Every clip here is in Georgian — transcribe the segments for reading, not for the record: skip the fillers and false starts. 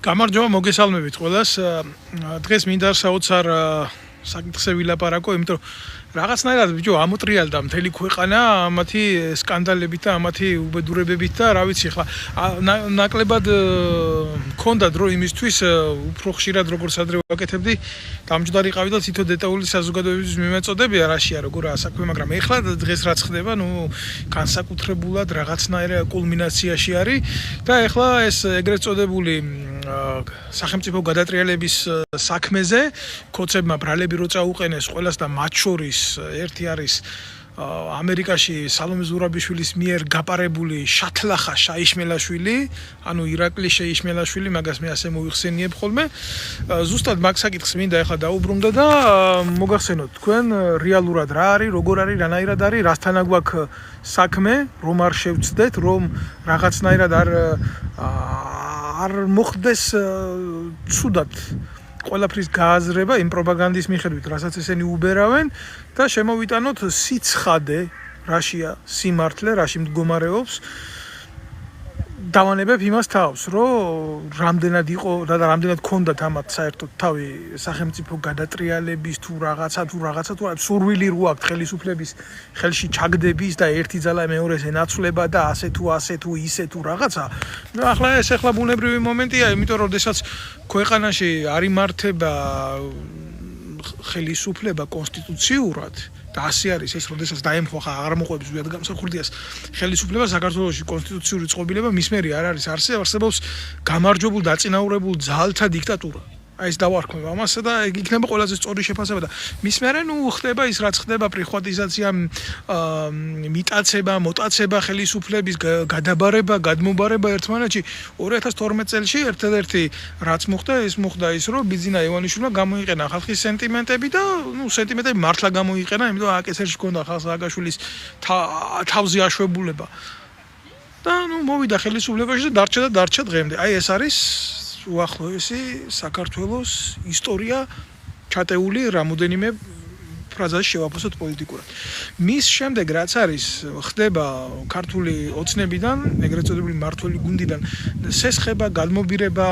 გამარჯობა მოგესალმებით ყველას. დღეს მინდა საოცარ საკითხზე ვილაპარაკო, იმიტომ რომ რაღაცნაირად ბიჭო ამოტრიალდა მთელი ქვეყანა ამათი სკანდალებით და ამათი უბედურებებით და რა ვიცი ხა ნაკლებად მქონდა დრო იმისთვის უფრო ხშირად როგორც ადრე ვაკეთებდი დამჯდარიყავი და თითო დეტალური საზოგადოების მიმეწოდებია რაშია როგორ საქმე, მაგრამ ეხლა დღეს რაც ხდება, განსაკუთრებულად რაღაცნაირ კულმინაციაში არის და ეხლა ეს ეგრეთ წოდებული სახელმწიფო გადატრიალების საქმეზე კოცებმა ბრალები რო წაუყენეს ყველას და მათ შორის ერთი არის ამერიკაში სალომე ზურაბიშვილის მიერ გაპარებული შათლახა შაიშმელაშვილი, ანუ ირაკლი შეიშმელაშვილი, მაგას მე ასე მოიხსენიებ ხოლმე. ზუსტად მაგ საკითხს მინდა ახლა დაუბრუნდე და მოგახსენოთ თქვენ რეალურად რა არის, როგორ არის, რანაირად არის, რასთან აგვაქვს საქმე, რომ არ შევცდეთ, რომ რაღაცნაირად არ მოხდეს ცუდად ყველაფრის გააზრება იმ პროპაგანდის მიხედვით, რასაც ესენი უბერავენ და შემოვიტანოთ სიცხადე, რაშია სიმართლე, რაში მდგომარეობს. დავანებებ იმას თავს, რომ რამდენად იყო და რამდენად ქონდათ ამათ საერთოდ თავი სახელმწიფო გადატრიალების თუ რაღაცა სურვილი რო აქვს ხელისუფლების ხელში ჩაგდების და ერთი ძალა მეორეს ენაცვლება და ასე თუ ისე თუ რაღაცა. ახლა ეს ბუნებრივი მომენტია, იმიტომ რომ შესაძ ქვეყანაში არ იმართება ხელისუფლება კონსტიტუციურად და ასე არის ეს, როდესაც დაემხვა აღარ მოყვებს ზუსტად გამსახურდიას ხელისუფლება საქართველოში კონსტიტუციური წყობილება მის მერე არ არის არსებობს გამარჯვებულ დაწინაურებულ ძალთა დიქტატურა. აი ეს დავარქმევ ამასა და ეგ იქნება ყველაზე სწორი შეფასება და მის მერე ხდება ის რაც ხდება პრივატიზაცია, მიტაცება, მოტაცება ხელისუფლების გადაბარება, გადმობარება ერთმანეთში 2012 წელს ერთადერთი რაც მოხდა ის რომ ბიძინა ივანიშვილმა გამოიყენა ხალხის სენტიმენტები და სენტიმენტები მართლა გამოიყენა, იმიტომ რომ აკესერში ჰქონდა ხალხ სააკაშვილის თავზე აშვებულება და მოვიდა ხელისუფლებაში და დარჩა დღემდე. აი ეს არის უახლოესი საქართველოს ისტორია ჩატეული რამოდენიმე ფრაზაში შევაფასოთ პოლიტიკურად. მის შემდეგ რაც არის ხდება ქართული ოცნებიდან, ეგრეთ წოდებული მმართველი გუნდიდან სესხება, გადმობირება,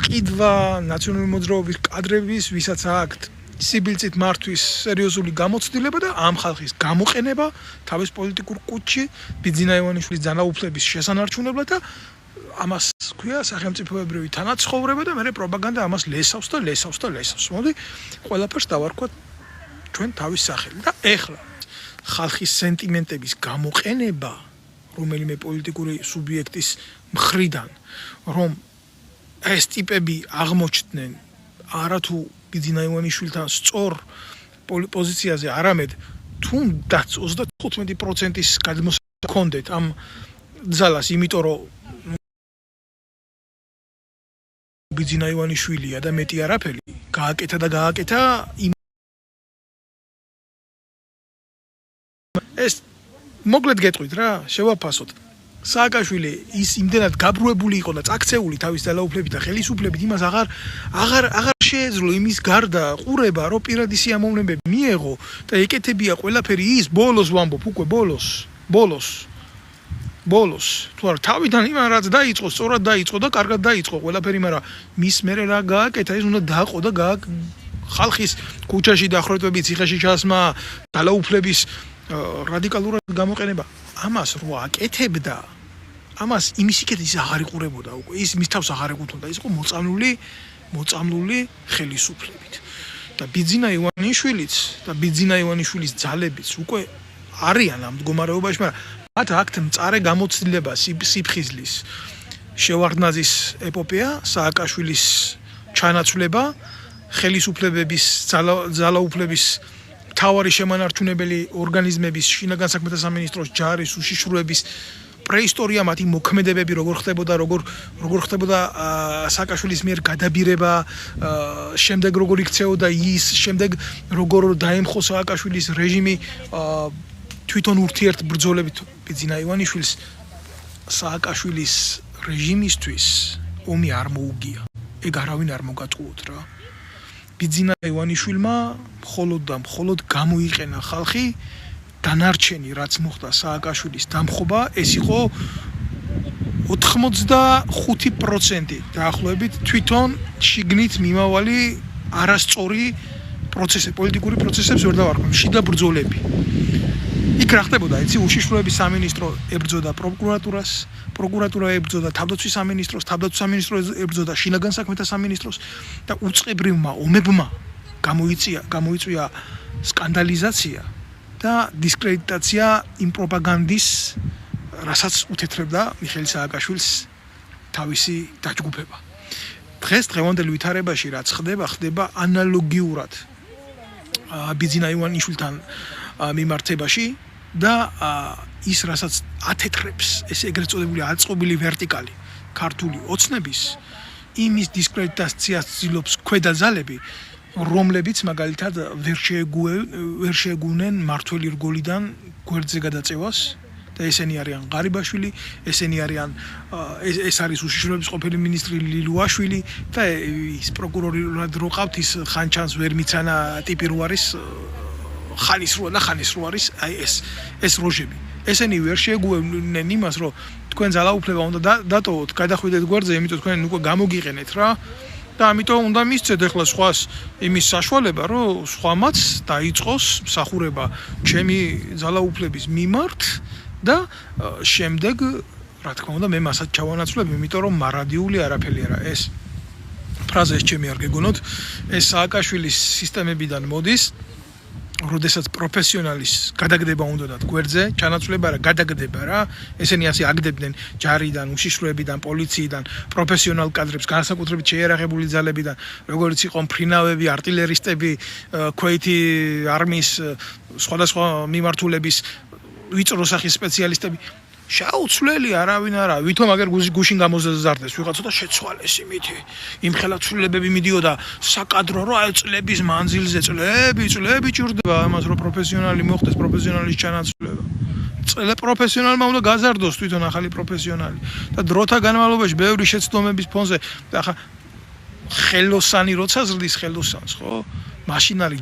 ყიდვა ნაციონალური მოძრაობის კადრების, ვისაც აქვთ სიბილწით მართვის სერიოზული გამოცდილება და ამ ხალხის გამოყენება თავის პოლიტიკურ კუჭში ბიძინა ივანიშვილის ძალაუფლების შესანარჩუნებლად და ამას ქვია სახელმწიფოებრივი თანაცხოვრება და მე პროპაგანდა ამას ლესავს. მოდი ყველაფერს დავარქვათ ჩვენ თავის სახელი და ეხლა ხალხის სენტიმენტების გამოყენება რომელიმე პოლიტიკური სუბიექტის მხრიდან, რომ ეს ტიპები აღმოჩნდნენ არათუ ბიძინა ივანიშვილთან სწორ პოზიციაზე, არამედ თუნდაც 35%-ის გადმოსახედი ჰქონდეთ ამ ძალას, იმიტომ რომ ბიძინა ივანიშვილია და მეტი არაფერი გააკეთა ეს მოკლედ გეტყვით რა, შევაფასოთ. სააკაშვილი ის იმდენად გაბრუებული იყო და წაქცეული თავის ძალაუფლებით და ხელისუფლებით, იმას აღარ შეეძლო იმის გარდა ყურება, რომ პირადი სიამოვნებები მიეღო და ეკეთებია ყველაფერი ის ბოლოს ვამბობ, უკვე ბოლოს თუ არა თავიდან იმან რაც დაიწყო, სწორად დაიწყო და კარგად დაიწყო ყველაფერი, მაგრამ მის მერე რა გააკეთა, ეს უნდა დააყო და ხალხის ქუჩაში დახრეტვები, ციხეში ჩასმა, ძალაუფლების რადიკალურად გამოყენება. ამას რო აკეთებდა, ამას იმის იქეთ ის აღარ იყურებოდა უკვე, ის მის თავს აღარ ეკუთვნოდა, ის იყო მოწამლული ხელისუფლებით. და ბიძინა ივანიშვილის ძალებიც უკვე არიან ამ მდგომარეობაში, მაგრამ მათ აქვთ მწარე გამოცდილება სიფხიზლის შევარდნაძის ეპოპეა, სააკაშვილის ჩანაცვლება, ხელისუფლებების ძალაუფლების მთავარი შემანარჩუნებელი ორგანიზმების, შინაგან საქმეთა სამინისტროს ჯარის უშიშროების პრეისტორია, მათი მოქმედებები როგორ ხდებოდა სააკაშვილის მიერ გადაბირება, შემდეგ როგორ იქცეოდა ის, შემდეგ როგორ დაემხო სააკაშვილის რეჟიმი თვითონ ურთიერთბრძოლებით ბიძინა ივანიშვილს სააკაშვილის რეჟიმისთვის ომი არ მოუგია. ეგ არავინ არ მოგატყუოთ რა. ბიძინა ივანიშვილმა მხოლოდ გამოიყენა ხალხი დანარჩენი რაც მოხდა სააკაშვილის დამხობა, ეს იყო 85% დაახლოებით თვითონ შიგნით მიმავალი არასწორი პროცესები, პოლიტიკური პროცესებს ვერ დავარქვენ, შიდა ბრძოლები. იქ რა ხდებოდა, იცი, უშიშროების სამინისტრო ებრძოდა პროკურატურას, პროკურატურა ებრძოდა თავდაცვის სამინისტროს, თავდაცვის სამინისტრო ებრძოდა შინაგან საქმეთა სამინისტროს და უწყებრივმა ომებმა გამოიწვია სკანდალიზაცია და დისკრედიტაცია იმ პროპაგანდის, რასაც უთეთრებდა მიხეილ სააკაშვილის თავისი დაჯგუფება. დღევანდელ ვითარებაში რაც ხდება ანალოგიურად ბიძინა ივანიშვილთან მიმართებაში და ის რასაც ათეთრებს ეს ეგრეთ წოდებული აწყობილი ვერტიკალი ქართული ოცნების იმის დისკრედიტაციას ცდილობს ქვედა ძალები, რომლებიც მაგალითად ვერ შეეგუნენ მართველი რგოლიდან გვერდზე გადაწევას და ესენი არიან ღარიბაშვილი, ესენი არიან ეს არის უშიშროების ყოფილი მინისტრი ლილუაშვილი და ის პროკურორად რო ყავთ ის ხანჩანს ვერ მიცანა ტიპი რო არის ხანის რო არის აი ეს როჟები. ესენი ვერ შეეგუნენ იმას, რომ თქვენ ძალაუფლება უნდა დატოვოთ, გადახვიდეთ გვერდზე, იმიტომ თქვენ უკვე გამოგიყენეთ რა. და ამიტომ უნდა მისცეთ ახლა სხვას იმის საშუალება, რომ სხვამაც დაიწყოს მსახურება ჩემი ძალაუფლების მიმართ და შემდეგ რა თქმა უნდა მე მასაც ჩავანაცვლებ, იმიტომ რომ მარადიული არაფერი არა ეს ფრაზა ეს ჩემი არ გეგონოთ, ეს სააკაშვილის სისტემებიდან მოდის, როდესაც პროფესიონალის გადაგდება უნდათ გვერდზე, ჩანაცვლება რა, გადაგდება რა, ესენი ასე აგდებდნენ ჯარიდან, უშიშროებიდან, პოლიციიდან, პროფესიონალ კადრებს, განსაკუთრებით შეიარაღებული ძალებიდან, როგორც იყო მფრინავები, артиლერისტები, ქვეითი არმიის სხვადასხვა მიმართულების ვიწრო სახის სპეციალისტები შეუცვლელი არავინ არა, ვითომ აგერ გუშინ გამოზარდეს ვიღაცა და შეცვალეს იმითი. იმხელა ცვლილებები მიდიოდა საკადრო რა წლების მანძილზე, წლები ჭირდება ამას რომ პროფესიონალი მოხდეს, პროფესიონალის ჩანაცვლება. პროფესიონალმა უნდა გაზარდოს თვითონ ახალი პროფესიონალი და დროთა განმავლობაში ბევრი შეცდომების ფონზე და ახლა ხელოსანი როცა ზრდის ხელოსანს, ხო? მაშინ არის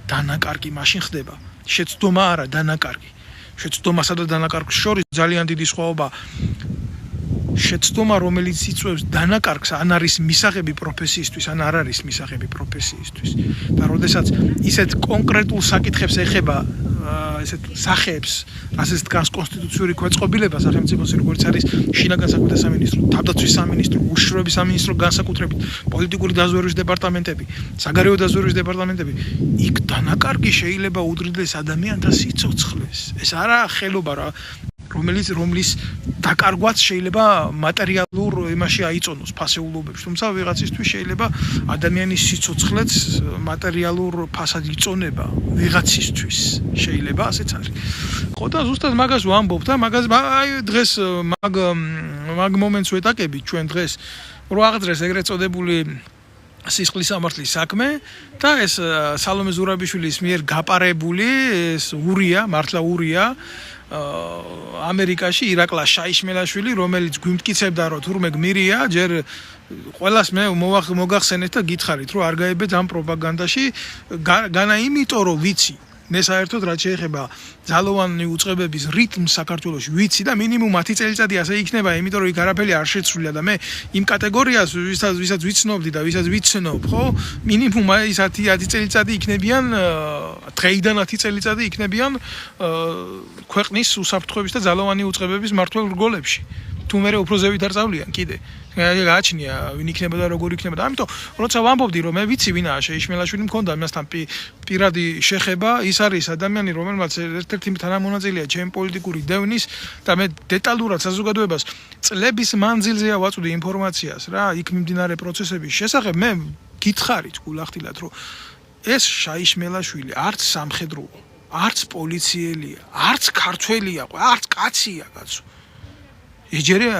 დანაკარგი მაშინ ხდება. შეცდომა არა, დანაკარგი. შეცდომასა და დანაკარგს შორის ძალიან დიდი სხვაობა. შეცდომა, რომელიც იწვევს დანაკარგს, ან არის მისაღები პროფესიისთვის, ან არ არის მისაღები პროფესიისთვის. და როდესაც ისეთ კონკრეტულ საკითხებს ეხება, ესეთ სახეებს, ასეც დგას კონსტიტუციური ქვეწყობილება სახელმწიფოს, როგორც არის შინაგან საქმეთა სამინისტრო, თავდაცვის სამინისტრო, უშიშროების სამინისტრო, განსაკუთრებით პოლიტიკური დაზვერვის დეპარტამენტები, საგარეო დაზვერვის დეპარტამენტები, იქ დანაკარგი შეიძლება უდრიდეს ადამიანთა სიცოცხლეს. ეს არა ხელობა რა, რომლის დაკარგვაც შეიძლება მატერიალურ იმაში აიწონოს ფასეულობებში, თუმცა ვიღაცისთვის შეიძლება ადამიანის სიცოცხლეც მატერიალურ ფასად იწონება ვიღაცისთვის შეიძლება ასეც არის. ხო და ზუსტად მაგას ვამბობ და მაგას აი დღეს მაგ მომენტს ვეტაკებით ჩვენ დღეს რო აღძრეს ეგრეთ წოდებული სისხლის სამართლის საქმე და ეს სალომე ზურაბიშვილის მიერ გაპარებული ეს მართლა ურია ამერიკაში ირაკლა შაიშმელაშვილი, რომელიც გვიმტკიცებდა, რომ თურმე გმირია, ჯერ ყველას მე მოგახსენეთ და გითხარით, რომ არ გაებეთ ამ პროპაგანდაში, განა იმიტომ, რომ ვიცი. მე საერთოდ რაც შეეხება ძალოვანი უწყებების რიტმს საქართველოში ვიცი და მინიმუმ 10 წელიწადი ასე იქნება, იმიტომ რომ იქ არაფერი არ შეცვლია და მე იმ კატეგორიას ვისაც ვიცნობდი და ვისაც ვიცნობ, ხო? მინიმუმ ის 10 წელიწადი იქნებიან დღეიდან 10 წელიწადი იქნებიან ქვეყნის უსაფრთხოების და ძალოვანი უწყებების მმართველ რგოლებში. თუ მე უფრო ზევით არ წავლიან კიდე. გააჩნია ვინ იქნება და როგორ იქნება და ამიტომ როცა ვამბობდი რომ მე ვიცი ვინაა შეიშმელაშვილი მქონდა მასთან პირადი შეხება, ის არის ადამიანი რომელმაც ერთ-ერთი თანამონაწილეა ჩემი პოლიტიკური დევნის და მე დეტალურად საზოგადოებას წლების მანძილზეა ვაწვდი ინფორმაციას რა იქ მიმდინარე პროცესების შესახებ. მე გითხარით გულახდილად რომ ეს შეიშმელაშვილი არც სამხედროა, არც პოლიციელია, არც ქართველია, არც კაცია კაცო. ეჯერია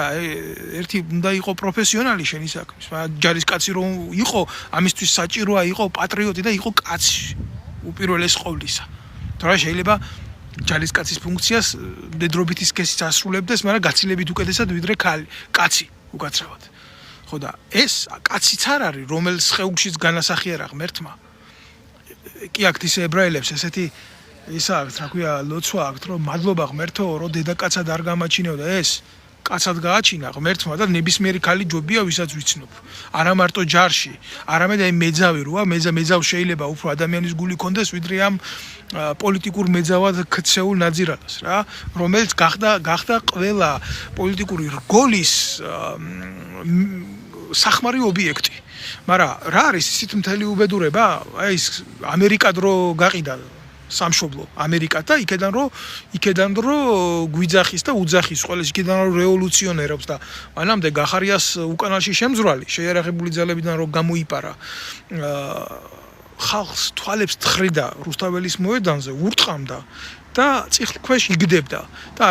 ერთი უნდა იყო პროფესიონალი შენი საქმის, ჯარისკაცი რომ იყო, ამისთვის საჭიროა იყო პატრიოტი და იყო კაცი უპირველეს ყოვლისა. თორე შეიძლება ჯარისკაცის ფუნქციას დედრობითი სქესით ასრულებდეს, მაგრამ გაცილებით უკეთესად ვიდრე კაცი უკაცრავად. ხო და ეს კაციც არ არის, რომელ სხეულშიც განასახიერა ღმერთმა. კი აქ ის ებრაელებს ესეთი ისა აქვს, რა ქვია, ლოცვა აქვს, რომ მადლობა ღმერთო, რომ დედაკაცად არ გამაჩინეოდა ეს კაცად გააჩინა ღმერთმა და ნებისმიერი ქალი ჯობია ვისაც ვიცნობ. არა მარტო ჯარში, არამედ აი მეძავი როა, მეძავს შეიძლება უფრო ადამიანის გული კონდეს, ვიდრე ამ პოლიტიკურ მეძავად ქცეულ ნაძირალას რა, რომელიც გახდა ყველა პოლიტიკური რგოლის სახმარი ობიექტი. მაგრამ რა არის ისეთ მთელი უბედურება? აი ეს ამერიკად რო გაყიდა სამშობლო ამერიკა და იქედან რო გვიძახის და უძახის ყველას იქედან რო რევოლუციონერებს და მანამდე გახარიას უკანალში შემძვრალი შეიარაღებული ძალებიდან რო გამოიპარა ხალხს თვალებს თხრიდა რუსთაველის მოედანზე ურტყამდა და წიხლქვეშ იგდებდა და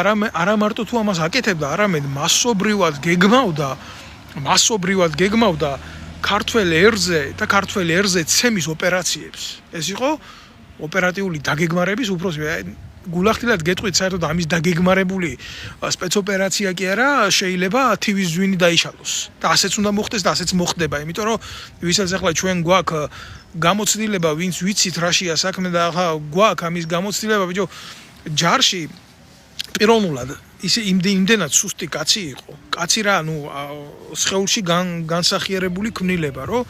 არა მარტო თუ ამას აკეთებდა არამედ მასობრივად გეგმავდა ქართველ ერზე და ქართველ ერზე ცემის ოპერაციებს ეს იყო ოპერატიული დაგეგმარების უფროსი გულახდილად გეტყვით საერთოდ ამის დაგეგმარებული სპეცოპერაცია კი არა შეიძლება TV-ს ზვინი დაიშალოს და ასეც უნდა მოხდეს და ასეც მოხდება იმიტომ რომ ვისაც ახლა ჩვენ გვაქვს გამოცდილება ვინც ვიცით რაშია საქმე და ახლა გვაქვს ამის გამოცდილება ბიჭო ჯარში პიროვნულად ისე იმდენად სუსტი კაცი იყო კაცი რა სხეულში განსახიერებული ქმნილება რომ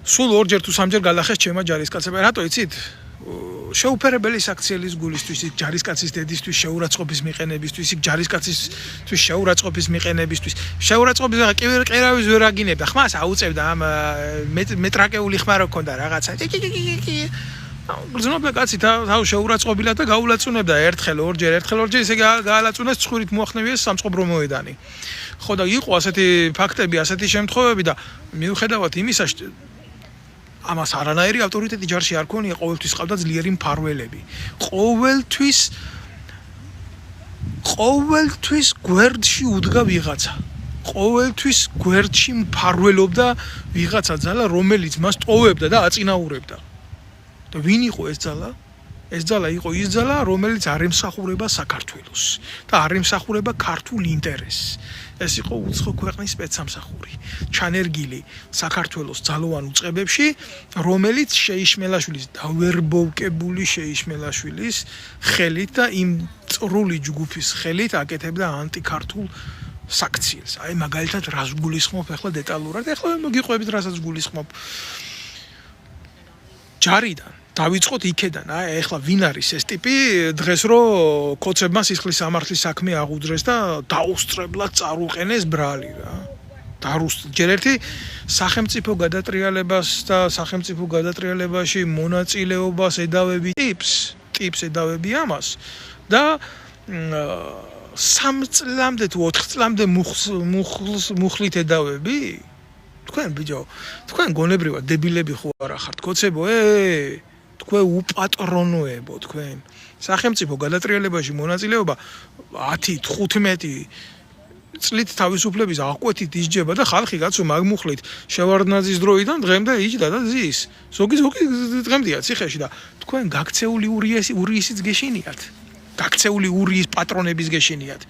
სულ ორჯერ თუ სამჯერ გადახეს ჩემმა ჯარისკაცებმა რატო იცით შეუფერებელი საქციელის გულისთვის იქ ჯარისკაცის დედისთვის შეურაცხყოფის მიყენებისთვის იქ ჯარისკაცისთვის შეურაცხყოფის მიყენებისთვის შეურაცხყოფის ყერავის ვერ აგინებდა ხმას აუწევდა ამ მეტრაკეული ხმა რო ქონდა რაღაცა გრძნობდა კაცი თავ შეურაცხყოფილა და გაულაწუნებდა ერთხელ ორჯერ ისე გაალაწუნეს ცხვირით მოახნევიეს სამწყობრო მოედანი ხო და იყო ასეთი ფაქტები ასეთი შემთხვევები და მიუხედავად იმისა ამას არანაირი ავტორიტეტი ჯარში არ ქონია ყოველთვის ყავდა ძლიერი მფარველები ყოველთვის გვერდში უდგა ვიღაცა ყოველთვის გვერდში მფარველობდა ვიღაცა ძალა რომელიც მას ტოვებდა და აწინაურებდა და ვინ იყო ეს ძალა? ეს ძალა იყო ის ძალა, რომელიც არ ემსახურება საქართველოს და არ ემსახურება ქართულ ინტერესს. ეს იყო უცხო ქვეყნის სპეცსამსახური, ჩანერგილი საქართველოს ძალოვან უწყებებში, რომელიც შეიშმელაშვილის დავერბოვკებული შეიშმელაშვილის ხელით და იმ წრული ჯგუფის ხელით აკეთებდა ანტიქართულ საქციელს. აი მაგალითად რას გულისხმობ ახლა დეტალურად, ახლა მოგიყვებით რასაც გულისხმობ. ჯარიდან დავიწყოთ იქედან, ახლა ვინ არის ეს ტიპი დღეს რო კოცებმა სისხლის სამართლის საქმე აღუძრეს და დაუსწრებლად წარუყენეს ბრალი რა. ჯერ ერთი სახელმწიფო გადატრიალებას და სახელმწიფო გადატრიალებაში მონაწილეობას ედავები ტიპს ედავები ამას და 3 წლამდე თუ 4 წლამდე მუხლით ედავები თქვენ ბიჭო თქვენ გონებრივად დებილები ხო არა ხართ კოცებო თქვენ უპატრონოებო თქვენ სახელმწიფო გადატრიალებაში მონაწილეობა 10-15 წლით თავისუფლების აღკვეთით ისჯება და ხალხი კაცო მაგმუხლით შევარდნაძის დროიდან დღემდე იჯდა და ზის ზოგი დღემდეა ციხეში და თქვენ გაქცეული ურიესიც გეშინიათ გაქცეული ურიის პატრონების გეშინიათ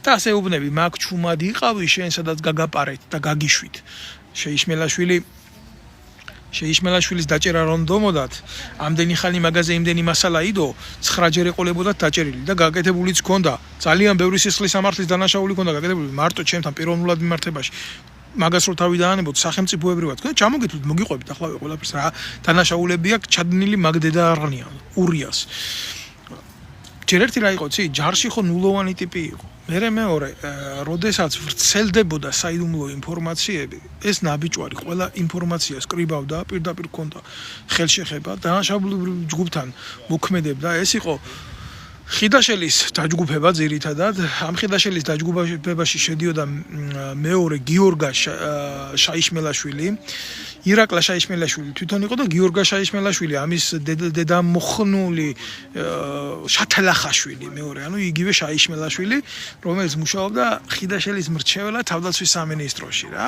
და ასე უბნები მაგ ჩუმად იყავი შენ სადაც გაგაპარეთ და გაგიშვით შეიშმელაშვილის დაჭერა რომ დომოდათ ამდენი ხანი მაგაზე იმდენი მასალა იდო 9 ჯერ ეყოლებოდათ დაჭერილი და გაკეთებულიც ქონდა ძალიან ბევრი სისხლის სამართლის დანაშაული ქონდა გაკეთებული მარტო ჩემთან პიროვნულად მიმართებაში მაგას რო თავი დაანებოთ სახელმწიფოებრივად თქვენ ჩამოგეთვლით მოგიყვებით ახლა ყველაფერს რა დანაშაულები აქვს ჩადნილი მაგდედა არღნიან ურიას ჯერ ერთი რა იყო ცი ჯარში ხო ნულოვანი ტიპი იყო მეორე როდესაც ვრცელდებოდა საიდუმლო ინფორმაციები ეს ნაბიჯვარი ყველა ინფორმაციას კრიბავდა პირდაპირ ქონდა ხელშეხება დანაშაულებრივ ჯგუფთან მოქმედებდა ეს იყო ხიდაშელის დაჯგუფება ძირითადად ამ ხიდაშელის დაჯგუფებაში შედიოდა მეორე გიორგა შაიშმელაშვილი ირაკლა შაიშმელაშვილი თვითონ იყო და გიორგა შაიშმელაშვილი ამის დედამოხნული შათელახაშვილი მეორე ანუ იგივე შაიშმელაშვილი რომელიც მუშაობდა ხიდაშელის მრჩეველად თავდაცვის სამინისტროში რა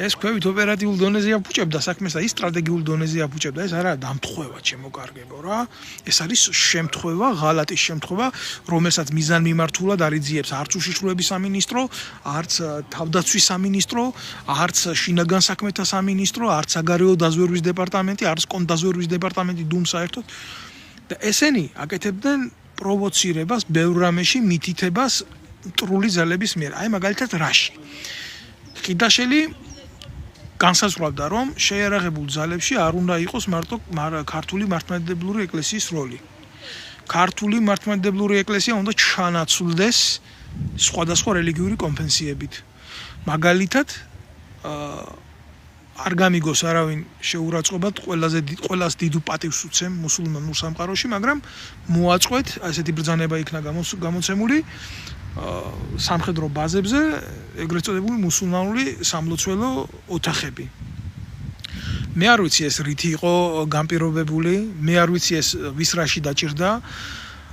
ეს ქვევით ოპერატიულ დონეზე აფუჭებდა საქმეს და ის სტრატეგიულ დონეზე აფუჭებდა ეს არა დამთხევა ჩემოკარგებო რა ეს არის შემთხვევა ღალატის შემთხვევა რომელსაც მიზანმიმართულად არ იძიებს არც უშიშროების სამინისტრო არც თავდაცვის სამინისტრო არც შინაგან საქმეთა სამინისტრო არც საგარეო დაზვერვის დეპარტამენტი არც კონდაზვერვის დეპარტამენტი დუმ საერთოდ და ესენი აკეთებდნენ პროვოცირებას ბევრ რამეში მითითებას მტრული ძალების მიერ. აი მაგალითად რაში. ყიდაშელი განსაზღვრავდა, რომ შეიარაღებულ ძალებში არ უნდა იყოს მარტო ქართული მართლმადიდებლური ეკლესიის როლი. ქართული მართლმადიდებლური ეკლესია უნდა ჩანაცვლდეს სხვადასხვა რელიგიური კონფესიებით. მაგალითად, არ გამიგოს არავინ შეურაცხყოფად ყველაზე დიდ პატივს უცემ მუსულმანურ სამყაროში, მაგრამ მოაწყვეთ ასეთი ბრძანება იქნა გამოცემული სამხედრო ბაზებზე ეგრეთ წოდებული მუსულმანური სამლოცველო ოთახები. მე არ ვიცი ეს რითი იყო განპირობებული, მე არ ვიცი ეს ვის რაში დაჭირდა.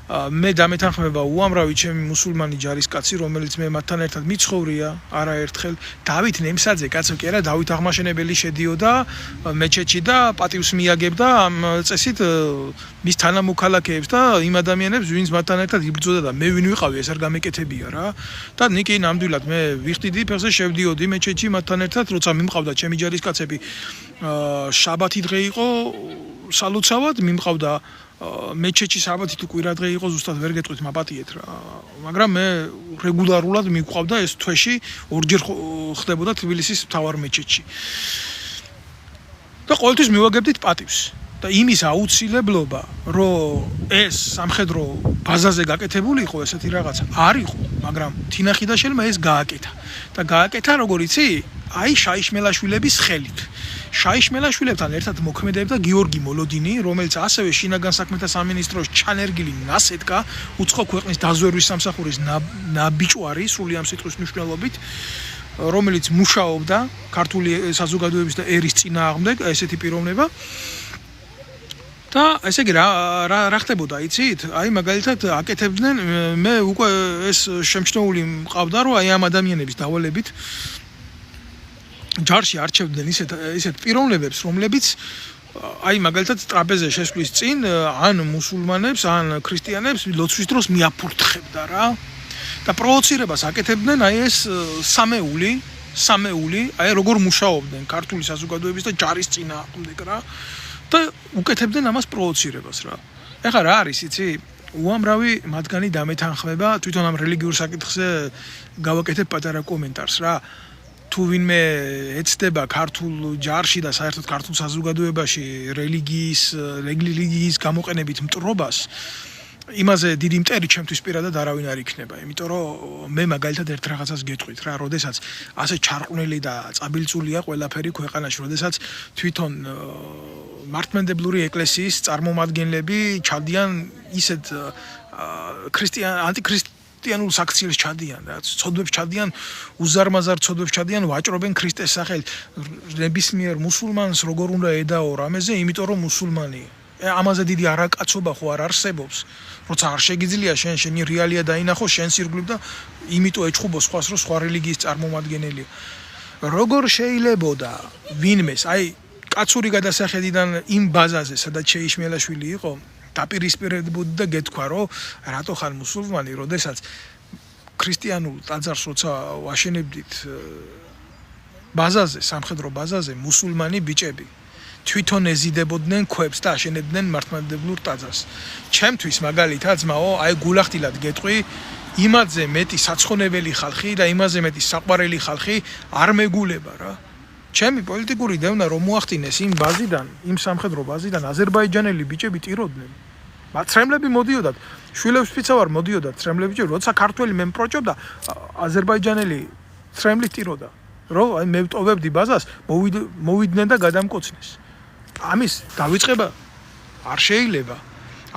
მე დამეთანხმება უამრავი ჩემი მუსულმანი ჯარისკაცი, რომელიც მე მათთან ერთად მიცხოვრია არაერთხელ. დავით ნემსაძე, კაცო კი არა, დავით აღმაშენებელი შედიოდა მეჩეთში და პატივს მიაგებდა ამ წესით მის თანამოქალაქეებს და იმ ადამიანებს, ვინც მათთან ერთად იბრძოდა და მე ვინ ვიყავი, ეს არ გამეკეთებია რა. და ნიკი ნამდვილად მე ვიხდიდი ფეხზე შევდიოდი მეჩეთში მათთან ერთად, როცა მიმყავდა ჩემი ჯარისკაცები შაბათი დღე იყო სალოცავად, მიმყავდა მეჩეთში საბათი თუ კვირა დღე იყო ზუსტად ვერ გეტყვით მაპატიეთ რა, მაგრამ მე რეგულარულად მიყვავდა ეს თვეში ორჯერ ხდებოდა თბილისის მთავარ მეჩეთში. და ყოველთვის მივაგებდით პატივს და იმის აუცილებლობა, რომ ეს სამხედრო ბაზაზე გაკეთებული იყო ესეთი რაღაცა არ იყო, მაგრამ თინახიდაშელმა ეს გააკეთა. და გააკეთა როგორ იცი? აი შაიშმელაშვილების ხელით. შაიშმელაშვილებთან ერთად მოქმედებდა გიორგი მოლოდინი, რომელიც ასევე შინაგან საქმეთა სამინისტროს ჩანერგილი ნასეთკა, უცხო ქვეყნის დაზვერვის სამსახურის ნაბიჭვარი, სრული ამ სიტყვის მნიშვნელობით, რომელიც მუშაობდა ქართული საზოგადოების და ერის წინააღმდეგ, ესეთი პიროვნება. და ესე იგი რა ხდებოდა, იცით? აი მაგალითად აკეთებდნენ, მე უკვე ეს შემჩნეული მყავდა, რომ აი ამ ადამიანების დავალებით ჯარში არჩევდნენ ისეთ პიროვნებებს, რომლებიც აი მაგალითად ტრაპეზზე შესვლის წინ ან მუსულმანებს, ან ქრისტიანებს ლოცვის დროს მიაფურთხებდა რა. და პროვოცირებას აკეთებდნენ აი ეს სამეული, აი როგორ მუშაობდნენ ქართული საზოგადოების და ჯარის წინააღმდეგ რა. და უკეთებდნენ ამას პროვოცირებას რა. ეხლა რა არის, იცი? უამრავი მათგანი დამეთანხმება, თვითონ ამ რელიგიურ საკითხზე გავაკეთებ პატარა კომენტარს რა. თუ ვინმე ეცდება ქართულ ჯარში და საერთოდ ქართულ საზოგადოებაში რელიგიის გამოყენებით მტრობას, იმაზე დიდი მტერი ჩემთვის პირადად არავინ არ იქნება, იმიტომ რომ მე მაგალითად ერთ რაღაცას გეტყვით რა, როდესაც ასე ჩარყვნილი და წაბილწულია ყველაფერი ქვეყანაში, როდესაც თვითონ მართლმადიდებლური ეკლესიის წარმომადგენლები ჩადიან ისეთ ანტიქრისტიანულ საქციელს ჩადიან რა, ცოდვებს ჩადიან, უზარმაზარ ცოდვებს ჩადიან, ვაჭრობენ ქრისტეს სახელით. ნებისმიერ მუსულმანს როგორ უნდა ედაო რამეზე, იმიტომ რომ მუსულმანია. ამაზე დიდი არაკაცობა ხო არ არსებობს. როცა არ შეგიძლია შენი რეალია დაინახო, შენს ირგვლივ და იმიტომ ეჩხუბო სხვას, რომ სხვა რელიგიის წარმომადგენელია. როგორ შეიძლებოდა ვინმეს, აი კაცური გადასახედიდან იმ ბაზაზე, სადაც შეიშმელაშვილი იყო, დაპირისპირებოდი და გეთქვა, რომ რატო ხარ მუსულმანი, როდესაც ქრისტიანულ ტაძარს როცა ვაშენებდით ბაზაზე, სამხედრო ბაზაზე, მუსულმანი ბიჭები თვითონ ეზიდებოდნენ ქვებს და აშენებდნენ მართლმადიდებლურ ტაძარს. ჩემთვის მაგალითად ძმაო, აი გულახდილად გეტყვი, იმაზე მეტი საცხონებელი ხალხი და იმაზე მეტი საყვარელი ხალხი არ მეგულება რა. ჩემი პოლიტიკური დევნა რომ მოახდინეს იმ ბაზიდან, იმ სამხედრო ბაზიდან აზერბაიჯანელი ბიჭები ტიროდნენ. ცრემლები მოდიოდათ, შვილებს ფიცავარ მოდიოდათ ცრემლები, როცა ქართველი მე მპროჭობდა, აზერბაიჯანელი ცრემლი ტიროდა. რომ აი მე ვტოვებდი ბაზას, მოვიდნენ და გადამკოცნეს. ამის დავიწყება არ შეიძლება.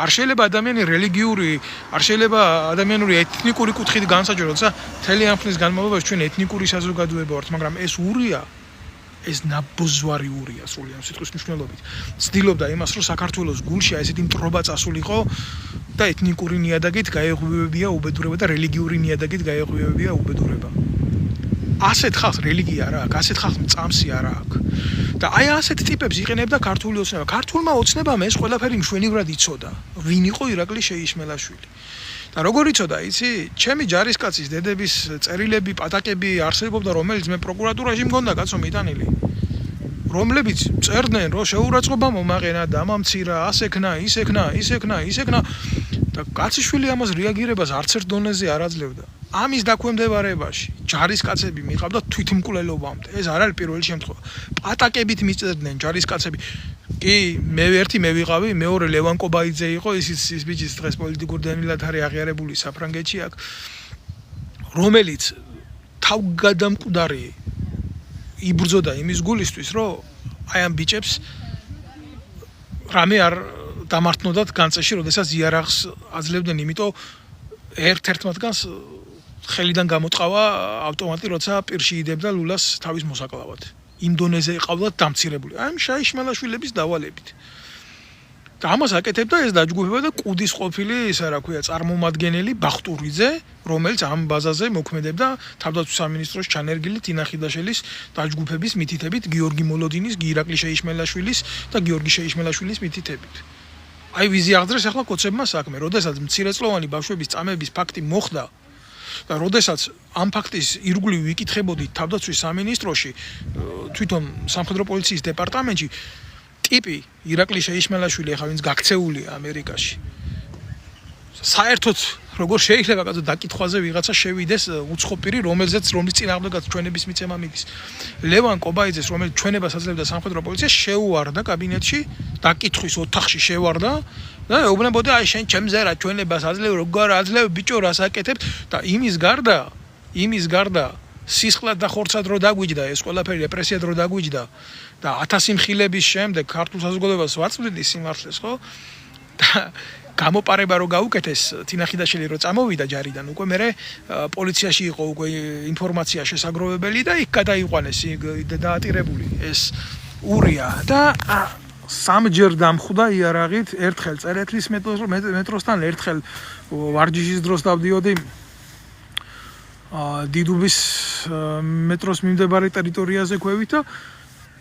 არ შეიძლება ადამიანი რელიგიური, არ შეიძლება ადამიანური ეთნიკური კუთხით განსაჯო, როცა მთელი ამ ხნის განმავლობაში ჩვენ ეთნიკური საზოგადოება ვართ, მაგრამ ეს ურია, ეს ნაბოზვარი ურია სრული ამ სიტყვის მნიშვნელობით. ცდილობდა იმას, რომ საქართველოს გულში ესეთი მტრობა წასულიყო და ეთნიკური ნიადაგით გაეღვივებია უბედურება და რელიგიური ნიადაგით გაეღვივებია უბედურება. ასეთ ხალხს რელიგია არ აქვს, ასეთ ხალხს წამსი არ აქვს. და აი ასეთ ტიპებს იყენებდა ქართული ოცნება. ქართულმა ოცნებამ ეს ყველაფერი მშვენივრად იცოდა. ვინ იყო ირაკლი შეიშმელაშვილი? და როგორ იცოდა, იცი? ჩემი ჯარისკაცის დედების წერილები, პატაკები არსებობდა, რომელიც მე პროკურატურაში მგონდა კაცო მიტანილი. რომლებიც წერდნენ, რომ შეურაცხყოფა მომაყენა, დამამცირა, ასექნა, ისექნა და კაციშვილი ამას რეაგირებას არც ერთ დონეზე არ აძლევდა. ამის დაქვემდებარებაში ჯარისკაცები მიყავდა თვითმკვლელობამდე. ეს არ არის პირველი შემთხვევა. პატაკებით მიწევდნენ ჯარისკაცები. კი, მე ერთი მე ვიყავი, მეორე ლევან კობაიძე იყო, ის ბიჭის დღეს პოლიტიკური დენილად არის აღიარებული საფრანგეთში აქ, რომელიც თავგადამკვდარი იბრძოდა იმის გულისთვის, რომ აი ამ ბიჭებს რამე არ დამართნოდათ განწეში, როდესაც იარაღს აძლევდნენ, იმიტომ ერთ-ერთ მათგანს ხელიდან გამოწყავა ავტომატი, როცა პირში იდებდა ლულას თავის მოსაკლავად. იმ დონეზე იყავდათ დამცირებული. აი შაიშმელაშვილების დავალებით. და ამას აკეთებდა ეს დაჯგუფება და კუდის ყოფილი, ისა რა ქვია, წარმომადგენელი ბახტურიძე, რომელიც ამ ბაზაზე მოქმედებდა თავდაცვის სამინისტროს ჩანერგილი თინა ხიდაშელის დაჯგუფების მითითებით, გიორგი მოლოდინის, ირაკლი შეიშმელაშვილის და გიორგი შეიშმელაშვილის მითითებით. აი ვიზი აღძრეს ახლა კოცებმა საქმე, როდესაც მცირეწლოვანი ბავშვების წამების ფაქტი მოხდა და როდესაც ამ ფაქტის ირგვლივ ვიკითხებოდით თავდაცვის სამინისტროში, თვითონ სამხედრო პოლიციის დეპარტამენტში, ტიპი ირაკლი შეიშმელაშვილი ახლა ვინც გაქცეულია ამერიკაში. საერთოდ როგორ შეიძლება კაცო დაკითხვაზე ვიღაცა შევიდეს უცხოპირი, რომლის წინააღმდეგაც ჩვენების მიცემა მიდის. ლევან კობაიძეს, რომელიც ჩვენებას აძლევდა სამხედრო პოლიციას, შეუვარდა კაბინეტში, დაკითხვის ოთახში შევარდა და ეუბნებოდა აი შენ ჩემზე რა ჩვენებას აძლევ, როგორ აძლევ ბიჭო რას აკეთებ და იმის გარდა სისხლად და ხორცად რო დაგვიჯდა ეს ყველაფერი რეპრესიად რო დაგვიჯდა და 1000 მხილების შემდეგ ქართულ საზოგადოებას ვაწვდიდი სიმართლეს, ხო? და გამოპარება რო გაუკეთეს თინა ხიდაშელი რო წამოვიდა ჯარიდან, უკვე მე პოლიციაში იყო უკვე ინფორმაცია შესაგროვებელი და იქ გადაიყვანეს დაატირებული ეს ურია და სამჯერ დამხვდა იარაღით, ერთხელ წერეთლის მეტროსთან, ერთხელ ვარჯიშის დროს დავდიოდი დიდუბის მეტროს მიმდებარე ტერიტორიაზე ქვევით და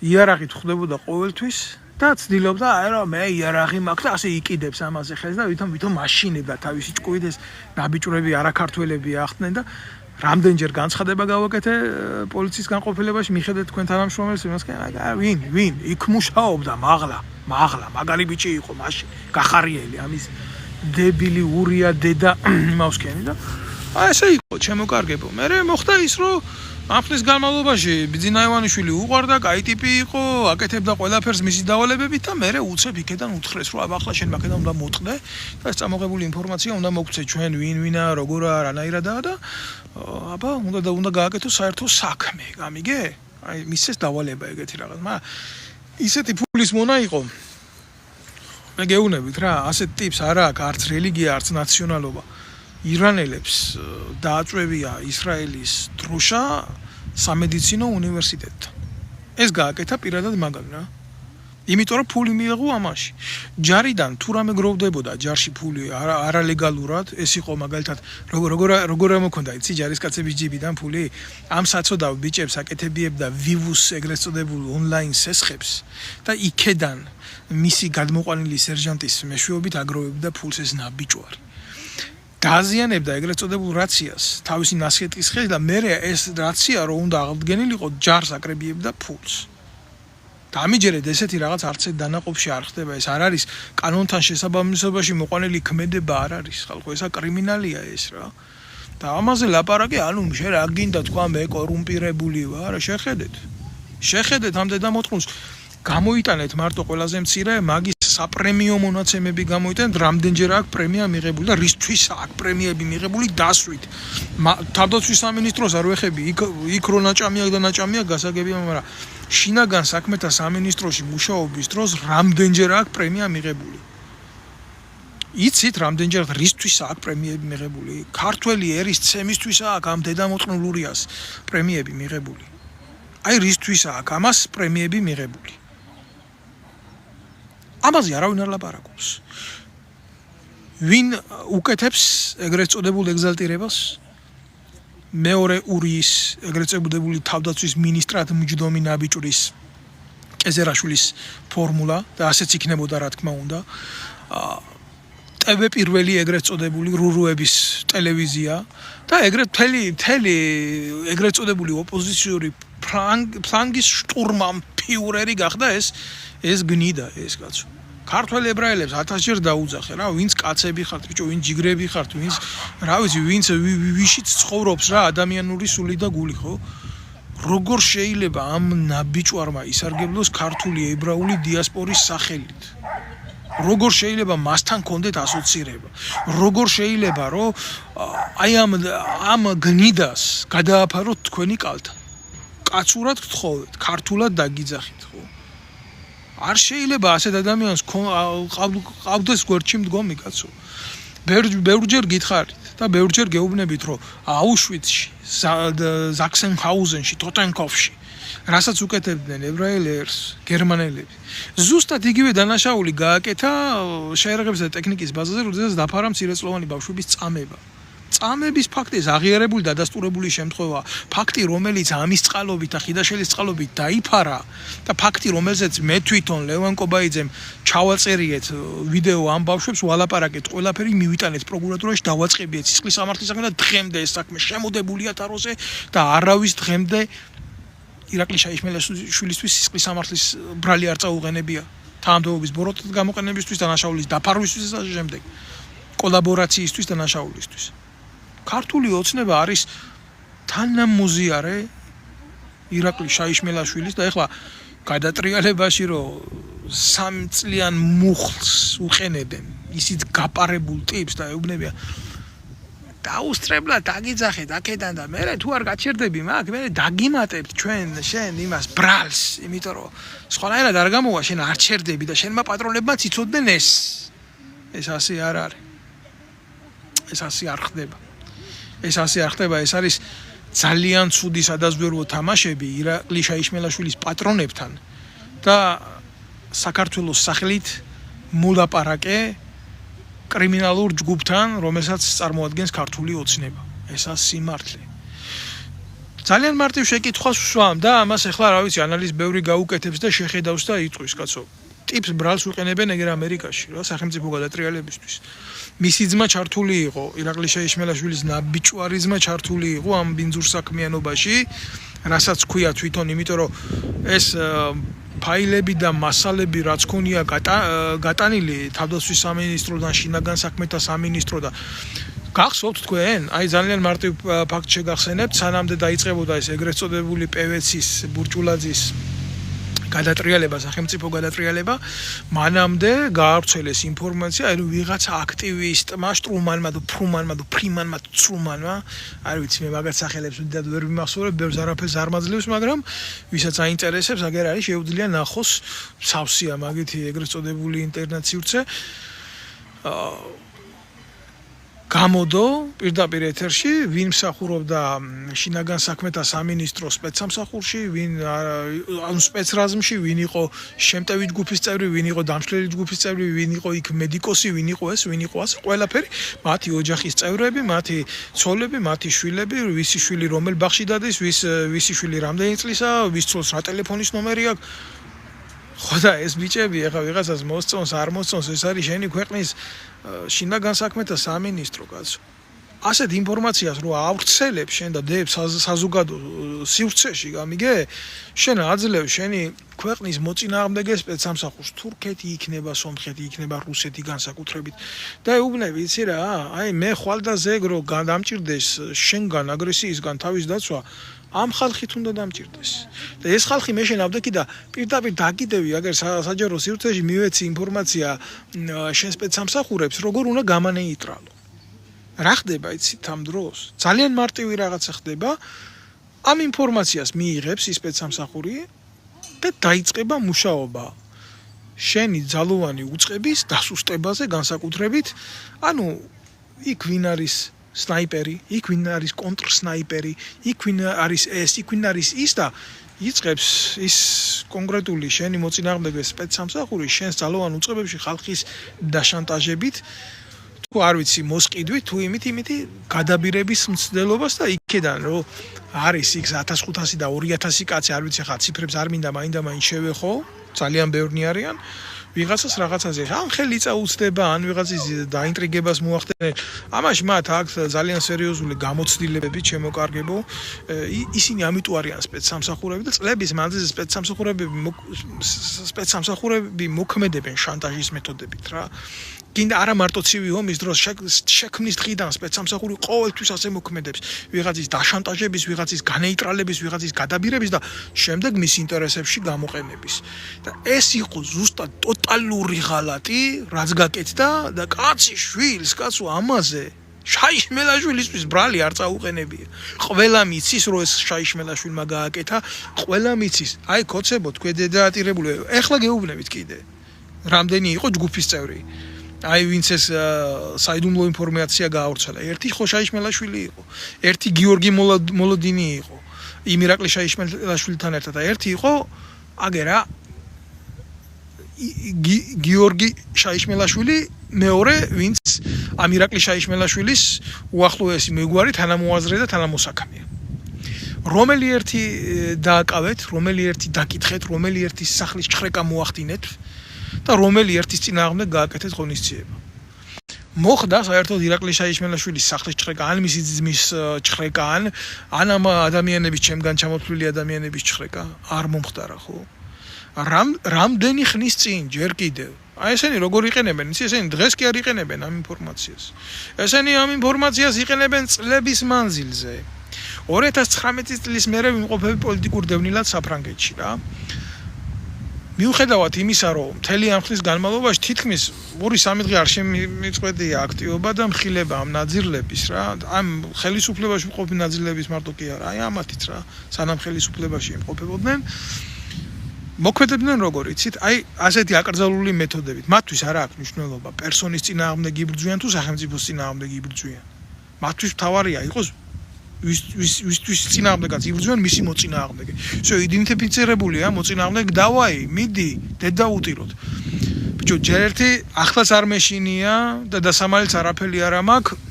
იარაღით ხვდებოდა ყოველთვის და ცდილობდა აი რა მე იარაღი მაქვს და ასე იყიდებს ამაზე ხელს და ვითომ მაშინებდა თავისი ჭკუით ეს ნაბიჭვრები არაქართველები ახდნენ და რამდენჯერ განცხადება გავაკეთე პოლიციის განყოფილებაში მიხედეთ თქვენ თანამშრომელს ვინ იქ მუშაობდა მაღლა მაგარი ბიჭი იყო მაშინ გახარიელი ამის დებილი ურია დედა იმავსკენი და აი ესე იყო ჩემოკარგებო. მე მოხდა ის რომ ამ ხნის განმავლობაში ბიძინა ივანიშვილი უყვარდა, კაი ტიპი იყო, აკეთებდა ყველაფერს მისი დავალებებით და მე უცებ იქედან უთხრეს რომ აბა ახლა შენ მაგედან უნდა მოწყდე და ეს წამოღებული ინფორმაცია უნდა მოგცე ჩვენ ვინა როგორა რანაირადაა და აბა უნდა გააკეთო საერთო საქმე, გამიგე? აი მისცეს დავალება ეგეთი რაღაც, მაგრამ ისეთი ფულის მონა იყო. მე გეუბნებით რა, ასეთ ტიპს არა აქვს არც რელიგია, არც ნაციონალობა. ირანელებს დააწვევია ისრაელის დროშა სამედიცინო უნივერსიტეტთან. ეს გააკეთა პირადად მაგალ რა. იმიტომ რომ ფული მიიღო ამაში. ჯარიდან თუ რამე გროვდებოდა ჯარში ფული არალეგალურად, ეს იყო მაგალითად როგორ მოქონდა იცი ჯარისკაცების ჯიბიდან ფული, ამ საწოდავ ბიჭებს აკეთებიებდა ვივუს ეგრეთ წოდებულ ონლაინ სესხებს და იქედან მისი გადმოყვანილი სერჟანტის მეშვეობით აგროვებდა ფულს ეს ნაბიჭვარი. გააზიანებდა ეგრეთ წოდებულ რაციას თავისი ნასხეტის ხელით და მე ეს რაცია რო უნდა აღდგენილიყო ჯარს აკრებიებდა ფულს. და ამიჯერედ ესეთი რაღაც არც დანაყოფში არ ხდება, ეს არ არის კანონთან შესაბამისობაში მოყვანილი ქმედება არ არის ხალხო, ესა კრიმინალია ეს რა. და ამაზე ლაპარაკი ანუ შენ რა გინდა თქვა მე კორუმპირებული ვარ, შეხედეთ ამ დედამოწყუნს გამოიტანეთ მარტო ყველაზე მცირე მაგის საპრემიო მონაცემები გამოიტანეთ, რამდენჯერ აქვს პრემია მიღებული და რისთვის აქვს პრემიები მიღებული დასვით. თავდაცვის სამინისტროს არ ვეხები, იქ რო ნაჭამია გასაგებია, მაგრამ შინაგან საქმეთა სამინისტროში მუშაობის დროს რამდენჯერ აქვს პრემია მიღებული. იცით რამდენჯერ რისთვის აქვს პრემიები მიღებული? ქართველი ერის ცემისთვის აქვს ამ დედამოწყნულ ურიას პრემიები მიღებული. აი რისთვის აქვს ამას პრემიები მიღებული? ამაზე არავინ არ ლაპარაკობს. ვინ უკეთებს ეგრეთ წოდებულ ეგზალტირებას? მეორე ურიის ეგრეთ წოდებული თავდაცვის მინისტრად მჯდომი ნაბიჭვრის კეზერაშვილის ფორმულა და ასეც იქნებოდა რა თქმა უნდა. ტვ პირველი ეგრეთ წოდებული რურუების ტელევიზია და ეგრეთ მთელი ეგრეთ წოდებული ოპოზიციური ფლანგის შტურმან ფიურერი გახდა ეს გნიდა ეს კაცო. ქართველ ებრაელებს 1000-ჯერ დაუძახე რა, ვინც კაცები ხართ, ბიჭო, ვინც ჯიგრები ხართ, ვინც რა ვიცი, ვინც ვიშიც ცხოვრობს რა, ადამიანური სული და გული, ხო? როგორ შეიძლება ამ ნაბიჭვარმა ისარგებლოს ქართული ებრაული დიასპორის სახელით? როგორ შეიძლება მასთან კონდეთ ასოცირება? როგორ შეიძლება რომ აი ამ გნიდას გადააფაროთ თქვენი კალთა? კაცურად გთხოვეთ, ქართულად დაგიძახით, ხო? არ შეიძლება ასეთ ადამიანს ყავდეს გვერდში მდგომი კაცო. ბევრჯერ გითხარით და ბევრჯერ გეუბნებით, რომ აუშვიცში, ზაქსენჰაუზენში, ტოტენკოფში, რასაც უკეთებდნენ ებრაელებს, გერმანელები. ზუსტად იგივე დანაშაული გააკეთა შეერაღების და ტექნიკის ბაზაზე, როდესაც დაფარა მცირეწლოვანი ბავშვების წამება. წამების ფაქტი აღიარებული და დადასტურებული შემთხვევა, ფაქტი რომელიც ამის წყალობით და ხიდაშელის წყალობით დაიფარა და ფაქტი რომელზეც მე თვითონ ლევან კობაიძემ ჩავაწერიეთ ვიდეო ამ ბავშვებს ვალაპარაკეთ, ყველაფერი მივიტანეთ პროკურატურაში, დავაწყებიეთ სისხლის სამართლის საქმე და დღემდე ეს საქმე შემოდებულია თაროზე და არავის დღემდე ირაკლი შაიშმელაშვილისთვის სისხლის სამართლის ბრალი არ წაუღენებია თანამდებობის ბოროტად გამოყენებისთვის და დანაშაულის დაფარვისთვის და შემდეგ კოლაბორაციისთვის და დანაშაულისთვის. ქართული ოცნება არის თანამოზიარე ირაკლი შაიშმელაშვილის და ეხლა გადატრიალებაში რომ 3 წლიან მუხლს უყენებენ ისიც გაპარებულ ტიპს და ეუბნებიან დაუსწრებლად დაგიძახეთ აქედან და მე თუ არ გაჩერდები მაგ მე დაგიმატებთ შენ იმას ბრალს, იმიტომ რომ სხვანაირად არ გამოვა, შენ არ ჩერდები და შენმა პატრონებმაც იცოდნენ ეს ასე არ არის. ეს ასე არ ხდება. ეს ასე არ ხდება, ეს არის ძალიან ცუდი სადაზვერვო თამაშები ირაკლი შაიშმელაშვილის პატრონებთან და საქართველოს სახელით მოლაპარაკე კრიმინალურ ჯგუფთან, რომელსაც წარმოადგენს ქართული ოცნება. ესა სიმართლე. ძალიან მარტივ შეკითხვას ვსვამ და ამას ახლა რა ვიცი, ანალიზ ბევრი გაუკეთებს და შეხედავს და იტყვის, კაცო. ტიპს ბრალს უყენებენ ეგერ ამერიკაში, რა, სახელმწიფო გადატრიალებისთვის. მისი ძმა ჩართული იყო, ირაკლი შაიშმელაშვილის ნაბიჭვარი ძმა ჩართული იყო ამ ბინძურ საქმიანობაში, რასაც ქვია თვითონ, იმიტომ რომ ეს ფაილები და მასალები რაც ქონია გატანილი თავდაცვის სამინისტროდან, შინაგან საქმეთა სამინისტროდან. გახსოვთ თქვენ? აი ძალიან მარტივ ფაქტს შეგახსენებთ, სანამდე დაიწყებოდა ეს ეგრეთ წოდებული პევეცის ბურჭულაძის გადატრიალება, სახელმწიფო გადატრიალება, მანამდე გაავრცელეს ინფორმაცია, რომ ვიღაცა აქტივისტმა, შტრუმანმა და ფრიმანმა, ცრუმანმა, არ ვიცი მე მაგათ სახელებს ვიდად ვერ ვიმახსოვრებ, ბევრს არაფერს არ მაძლევს, მაგრამ ვისაც აინტერესებს, აგერ არის შეუძლია ნახოს სავსეა მაგითი ეგრეთ წოდებული ინტერნეტ სივრცე. გამოდო პირდაპირ ეთერში, ვინ მსახურობდა შინაგან საქმეთა სამინისტროს სპეცსამსახურში, ვინ ანუ სპეცრაზმში, ვინ იყო შემტევი ჯგუფის წევრი, ვინ იყო დამშლელი ჯგუფის წევრი, ვინ იყო იქ მედიკოსი, ვინ იყო ეს, ვინ იყო ასე, ყველაფერი, მათი ოჯახის წევრები, მათი ცოლები, მათი შვილები, ვისი შვილი რომელ ბაღში დადის, ვისი შვილი რამდენი წლისაა, ვის ცოლს რა ტელეფონის ნომერი აქვს. ხო და ეს ბიჭები ეხლა ვიღაცას მოსწონს, არ მოსწონს, ეს არის შენი ქვეყნის შინაგან საქმეთა სამინისტრო, კაცო. ასეთ ინფორმაციას რო ავრცელებ შენ და დებ საზოგადო სივრცეში, გამიგე? შენ აძლევ შენი ქვეყნის მოწინააღმდეგე სპეცსამსახურს, თურქეთი იქნება, სომხეთი იქნება, რუსეთი განსაკუთრებით. და ეუბნები, იცი რა, აი მე ხვალდაზე ეგ რო დამჭირდეს შენგან აგრესიისგან თავის დაცვა, ამ ხალხით უნდა დამჭირდეს. და ეს ხალხი მე შენ ავდექი და პირდაპირ დაგიდევი, აგერ საჯარო სივრცეში მივეცი ინფორმაცია შენ სპეცსამსახურებს, როგორ უნდა გამანეიტრალო. რა ხდება იცით ამ დროს? ძალიან მარტივი რაღაცა ხდება. ამ ინფორმაციას მიიღებს ის სპეცსამსახური და დაიწყება მუშაობა შენი ძალოვანი უწყების დასუსტებაზე განსაკუთრებით, ანუ იქ ვინ არის სნაიპერი, იქ ვინ არის კონტრსნაიპერი, იქ ვინ არის ეს, იქ ვინ არის ის და იწყებს ის კონკრეტული შენი მოწინააღმდეგე სპეცსამსახური შენს ძალოვან უწყებებში ხალხის დაშანტაჟებით, თუ არ ვიცი, მოსყიდვით, თუ იმით გადაბირების მცდელობას და იქედან რომ არის იქ 1500 და 2000 კაცი, არ ვიცი ხა ციფრებს არ მინდა მაინდა შევეხო, ძალიან ბევრნი არიან. ვიღაცას რაღაცაზე ან ხელი წაუწდება ან ვიღაცის დაინტრიგებას მოახდენენ ამაში მათ აქვს ძალიან სერიოზული გამოცდილებები ჩემოკარგებო ისინი ამიტომ არიან სპეცსამსახურები და წლების მანძილზე სპეცსამსახურები მოქმედებენ შანტაჟის მეთოდებით რა კიდე არა მარტო ცივი ომის დროს შექმნის დღიდან სპეცსამსახური ყოველთვის ასე მოქმედებს ვიღაცის დაშანტაჟების ვიღაცის განეიტრალების ვიღაცის გადაბირების და შემდეგ მის ინტერესებში გამოყენების და ეს იყო ზუსტად ტოტალური ღალატი რაც გაკეთდა და კაცი შვილს კაცო ამაზე შაიშმელაშვილისთვის ბრალი არ წაუყენებია ყველა მიცის რომ ეს შაიშმელაშვილმა გააკეთა ყველა მიცის აი კოცებო თქვენ დედაატირებული ეხლა გეუბნებით კიდე რამდენი იყო ჯგუფის წევრი აი ვინც ეს საიდუმლო ინფორმაცია გაავრცელა ერთი ხო შაიშმელაშვილი იყო ერთი გიორგი მოლოდინი იყო იმ ირაკლი შაიშმელაშვილთან ერთად და ერთი იყო აგერა გიორგი შაიშმელაშვილი მეორე ვინც ამ ირაკლი შაიშმელაშვილის უახლოესი მეგვარი თანამოაზრე და თანამოსაქმეა რომელი ერთი დააკავეთ რომელი ერთი დაკითხეთ რომელი ერთი სახლის ჩხრეკა მოახდინეთ და რომელი ერთის წინააღმდეგ გააკეთეთ ღონისძიება. მოხდა საერთოდ ირაკლი შაიშმელაშვილის სახლის ჩხრეკა, ან მისი ძმის ჩხრეკა, ან ამ ადამიანების ჩემგან ჩამოთვლილი ადამიანების ჩხრეკა არ მომხდარა ხო? რამდენი ხნის წინ ჯერ კიდევ. აი ესენი როგორ იყენებენ? ესენი დღეს კი არ იყენებენ ამ ინფორმაციას. ესენი ამ ინფორმაციას იყენებენ წლების მანძილზე. 2019 წლის მერე ვიმყოფები პოლიტიკურ დევნილად საფრანგეთში რა. მიუხედავად იმისა, რომ მთელი ამ ხნის განმავლობაში თითქმის 2-3 დღე არ შემიწყვეტია აქტივობა და მხილება ამ ნაძირლების რა, ამ ხელისუფლებაში მყოფი ნაძირლების მარტო კი არა, აი ამათიც რა, სანამ ხელისუფლებაში იმყოფებოდნენ, მოქმედებდნენ როგორ იცით, აი ასეთი აკრძალული მეთოდებით. მათთვის არა აქვს მნიშვნელობა პერსონის წინააღმდეგ იბრძვიან თუ სახელმწიფოს წინააღმდეგ იბრძვიან. მათთვის მთავარია იყოს ვისთვის წინააღმდეგაც იბრძვიან მისი მოწინააღმდეგე. ისე იდენტიფიცირებულია მოწინააღმდეგე დავაი, მიდი, დედაუტიროთ. ბიჭო, ჯერ ერთი ახლაც არ მეშინია და დასამალიც არაფერი არ მაქვს.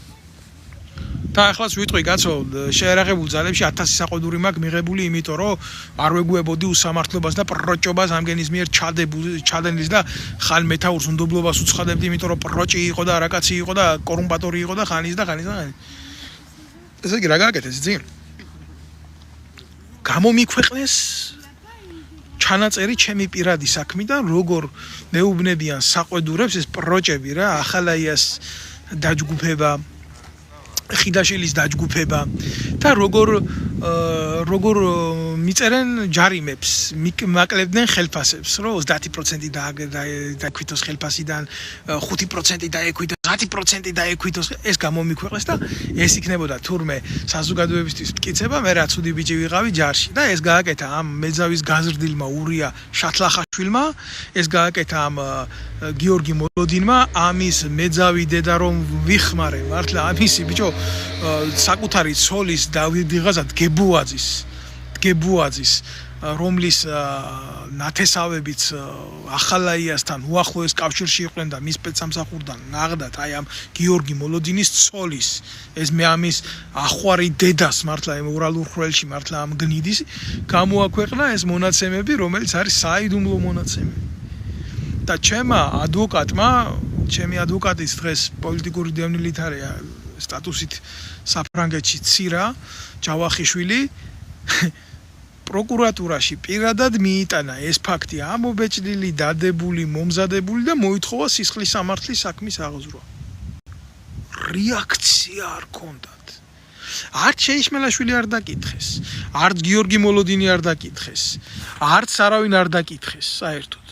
და ახლაც ვიტყვი კაცო, შეერაღებულ ძალებში 1000 საყოდური მაქვს მიღებული, იმიტომ რომ არ ვეგუებოდი უსამართლობას და პროჭობას ამგენის მიერ ჩადენის და ხან მეთაურს უნდობლობას უცხადებდი, იმიტომ რომ პროჭი იყო და არაკაცი იყო და კორუმპატორი იყო და ხანის და ხანის. ესე იგი რა გააკეთეს ძიმ? გამომიქვეყნეს ჩანაწერი ჩემი პირადი საქმიდან, როგორ მეუბნებიან საყვედურებს ეს პროჭები რა, ახალაიას დაჯგუფება, ხიდაშილის დაჯგუფება და როგორ მიწერენ ჯარიმებს, მაკლებდნენ ხელფასებს, რომ 30% დაექვითოს ხელფასიდან, 5% დაექვითოს, 10% დაექვითოს, ეს გამომიქვეყნეს და ეს იქნებოდა თურმე საზოგადოებისთვის მტკიცება, მე რა ცუდი ბიჭი ვიყავი ჯარში და ეს გააკეთა ამ მეძავის გაზრდილმა ურია შათლახაშვილმა, ეს გააკეთა ამ გიორგი მოლოდინმა, ამის მეძავი დედა რომ ვიხმარე, მართლა ამისი ბიჭო საკუთარი ცოლის დავიღაზა დგებუაძის რომლის ნათესავებიც ახალაიასთან უახლოეს კავშირში იყვნენ და მის სპეცსამსახურიდან ნაღდათ აი ამ გიორგი მოლოდინის ცოლის ეს მე ამის ახვარი დედას მართლა მორალურ ხრელში მართლა ამ გნიდის გამოაქვეყნა ეს მონაცემები რომელიც არის საიდუმლო მონაცემები და ჩემი ადვოკატის დღეს პოლიტიკური დევნილით არის სტატუსით საფრანგეთში ცირა ჯავახიშვილი პროკურატურაში პირადად მიიტანა ეს ფაქტი ამობეჭდილი, დადებული, მომზადებული და მოითხოვა სისხლის სამართლის საქმის აღზრვა. რეაქცია არ ჰქონდათ. არც შეიშმელაშვილი არ დაკითხეს, არც გიორგი მოლოდინი არ დაკითხეს, არც არავინ არ დაკითხეს საერთოდ.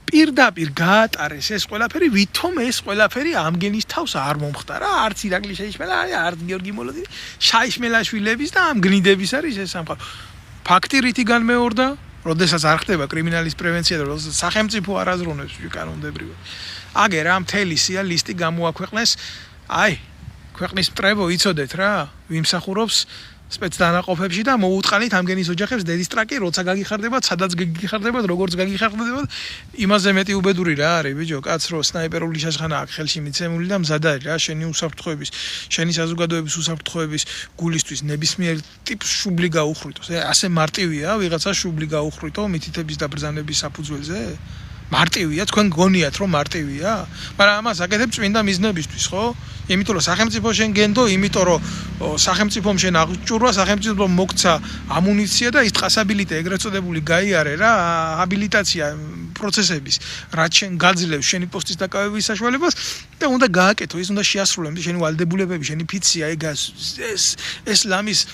პირდაპირ გაატარეს ეს ყველაფერი, ვითომ ეს ყველაფერი ამგენის თავს არ მომხდარა, არც ირაკლი შეიშმელა, არც გიორგი მოლოდინი, შაიშმელაშვილების და ამ გნიდების არის ეს სამყარო. ფაქტი რითი განმეორდა, როდესაც არ ხდება კრიმინალის პრევენცია და როდესაც სახელმწიფო არ აზროვნებს კანონდებრივად. აგერ ამ მთელი სია ლისტი გამოაქვეყნეს, აი, ქვეყნის მტრებო იცოდეთ რა, ვიმსახურობს სპეცდანაყოფებში და მოუწყალით ამგენის ოჯახებს დედის ტრაკი, როცა გაგიხარდებათ, სადაც გაგიხარდებათ, როგორც გაგიხარდებათ, იმაზე მეტი უბედური რა არის, ბიჭო, კაც რო სნაიპერული შაშხანა აქვს ხელში მიცემული და მზად არის რა, შენი უსაფრთხოების, შენი საზოგადოების უსაფრთხოების გულისთვის ნებისმიერ ტიპს შუბლი გაუხრიტოს. ასე მარტივია ვიღაცა შუბლი გაუხრიტო მითითების და ბრძანების საფუძველზე? მარტივია, თქვენ გონიათ რომ მარტივია? მაგრამ ამას აკეთებ წმინდა მიზნებისთვის, ხო? იმიტომ რომ სახელმწიფო შენ გენდო, იმიტომ რომ სახელმწიფომ შენ აღჭურვა, სახელმწიფომ მოგცა ამუნიცია და ის ტყასაბილიტე ეგრეთ წოდებული გაიარე რა, აბილიტაცია პროცესების, რაც შენ გაძლევს შენი პოსტის დაკავების საშუალებას და უნდა გააკეთო, ის უნდა შეასრულო შენი ვალდებულებები, შენი ფიცია, ეს ლამის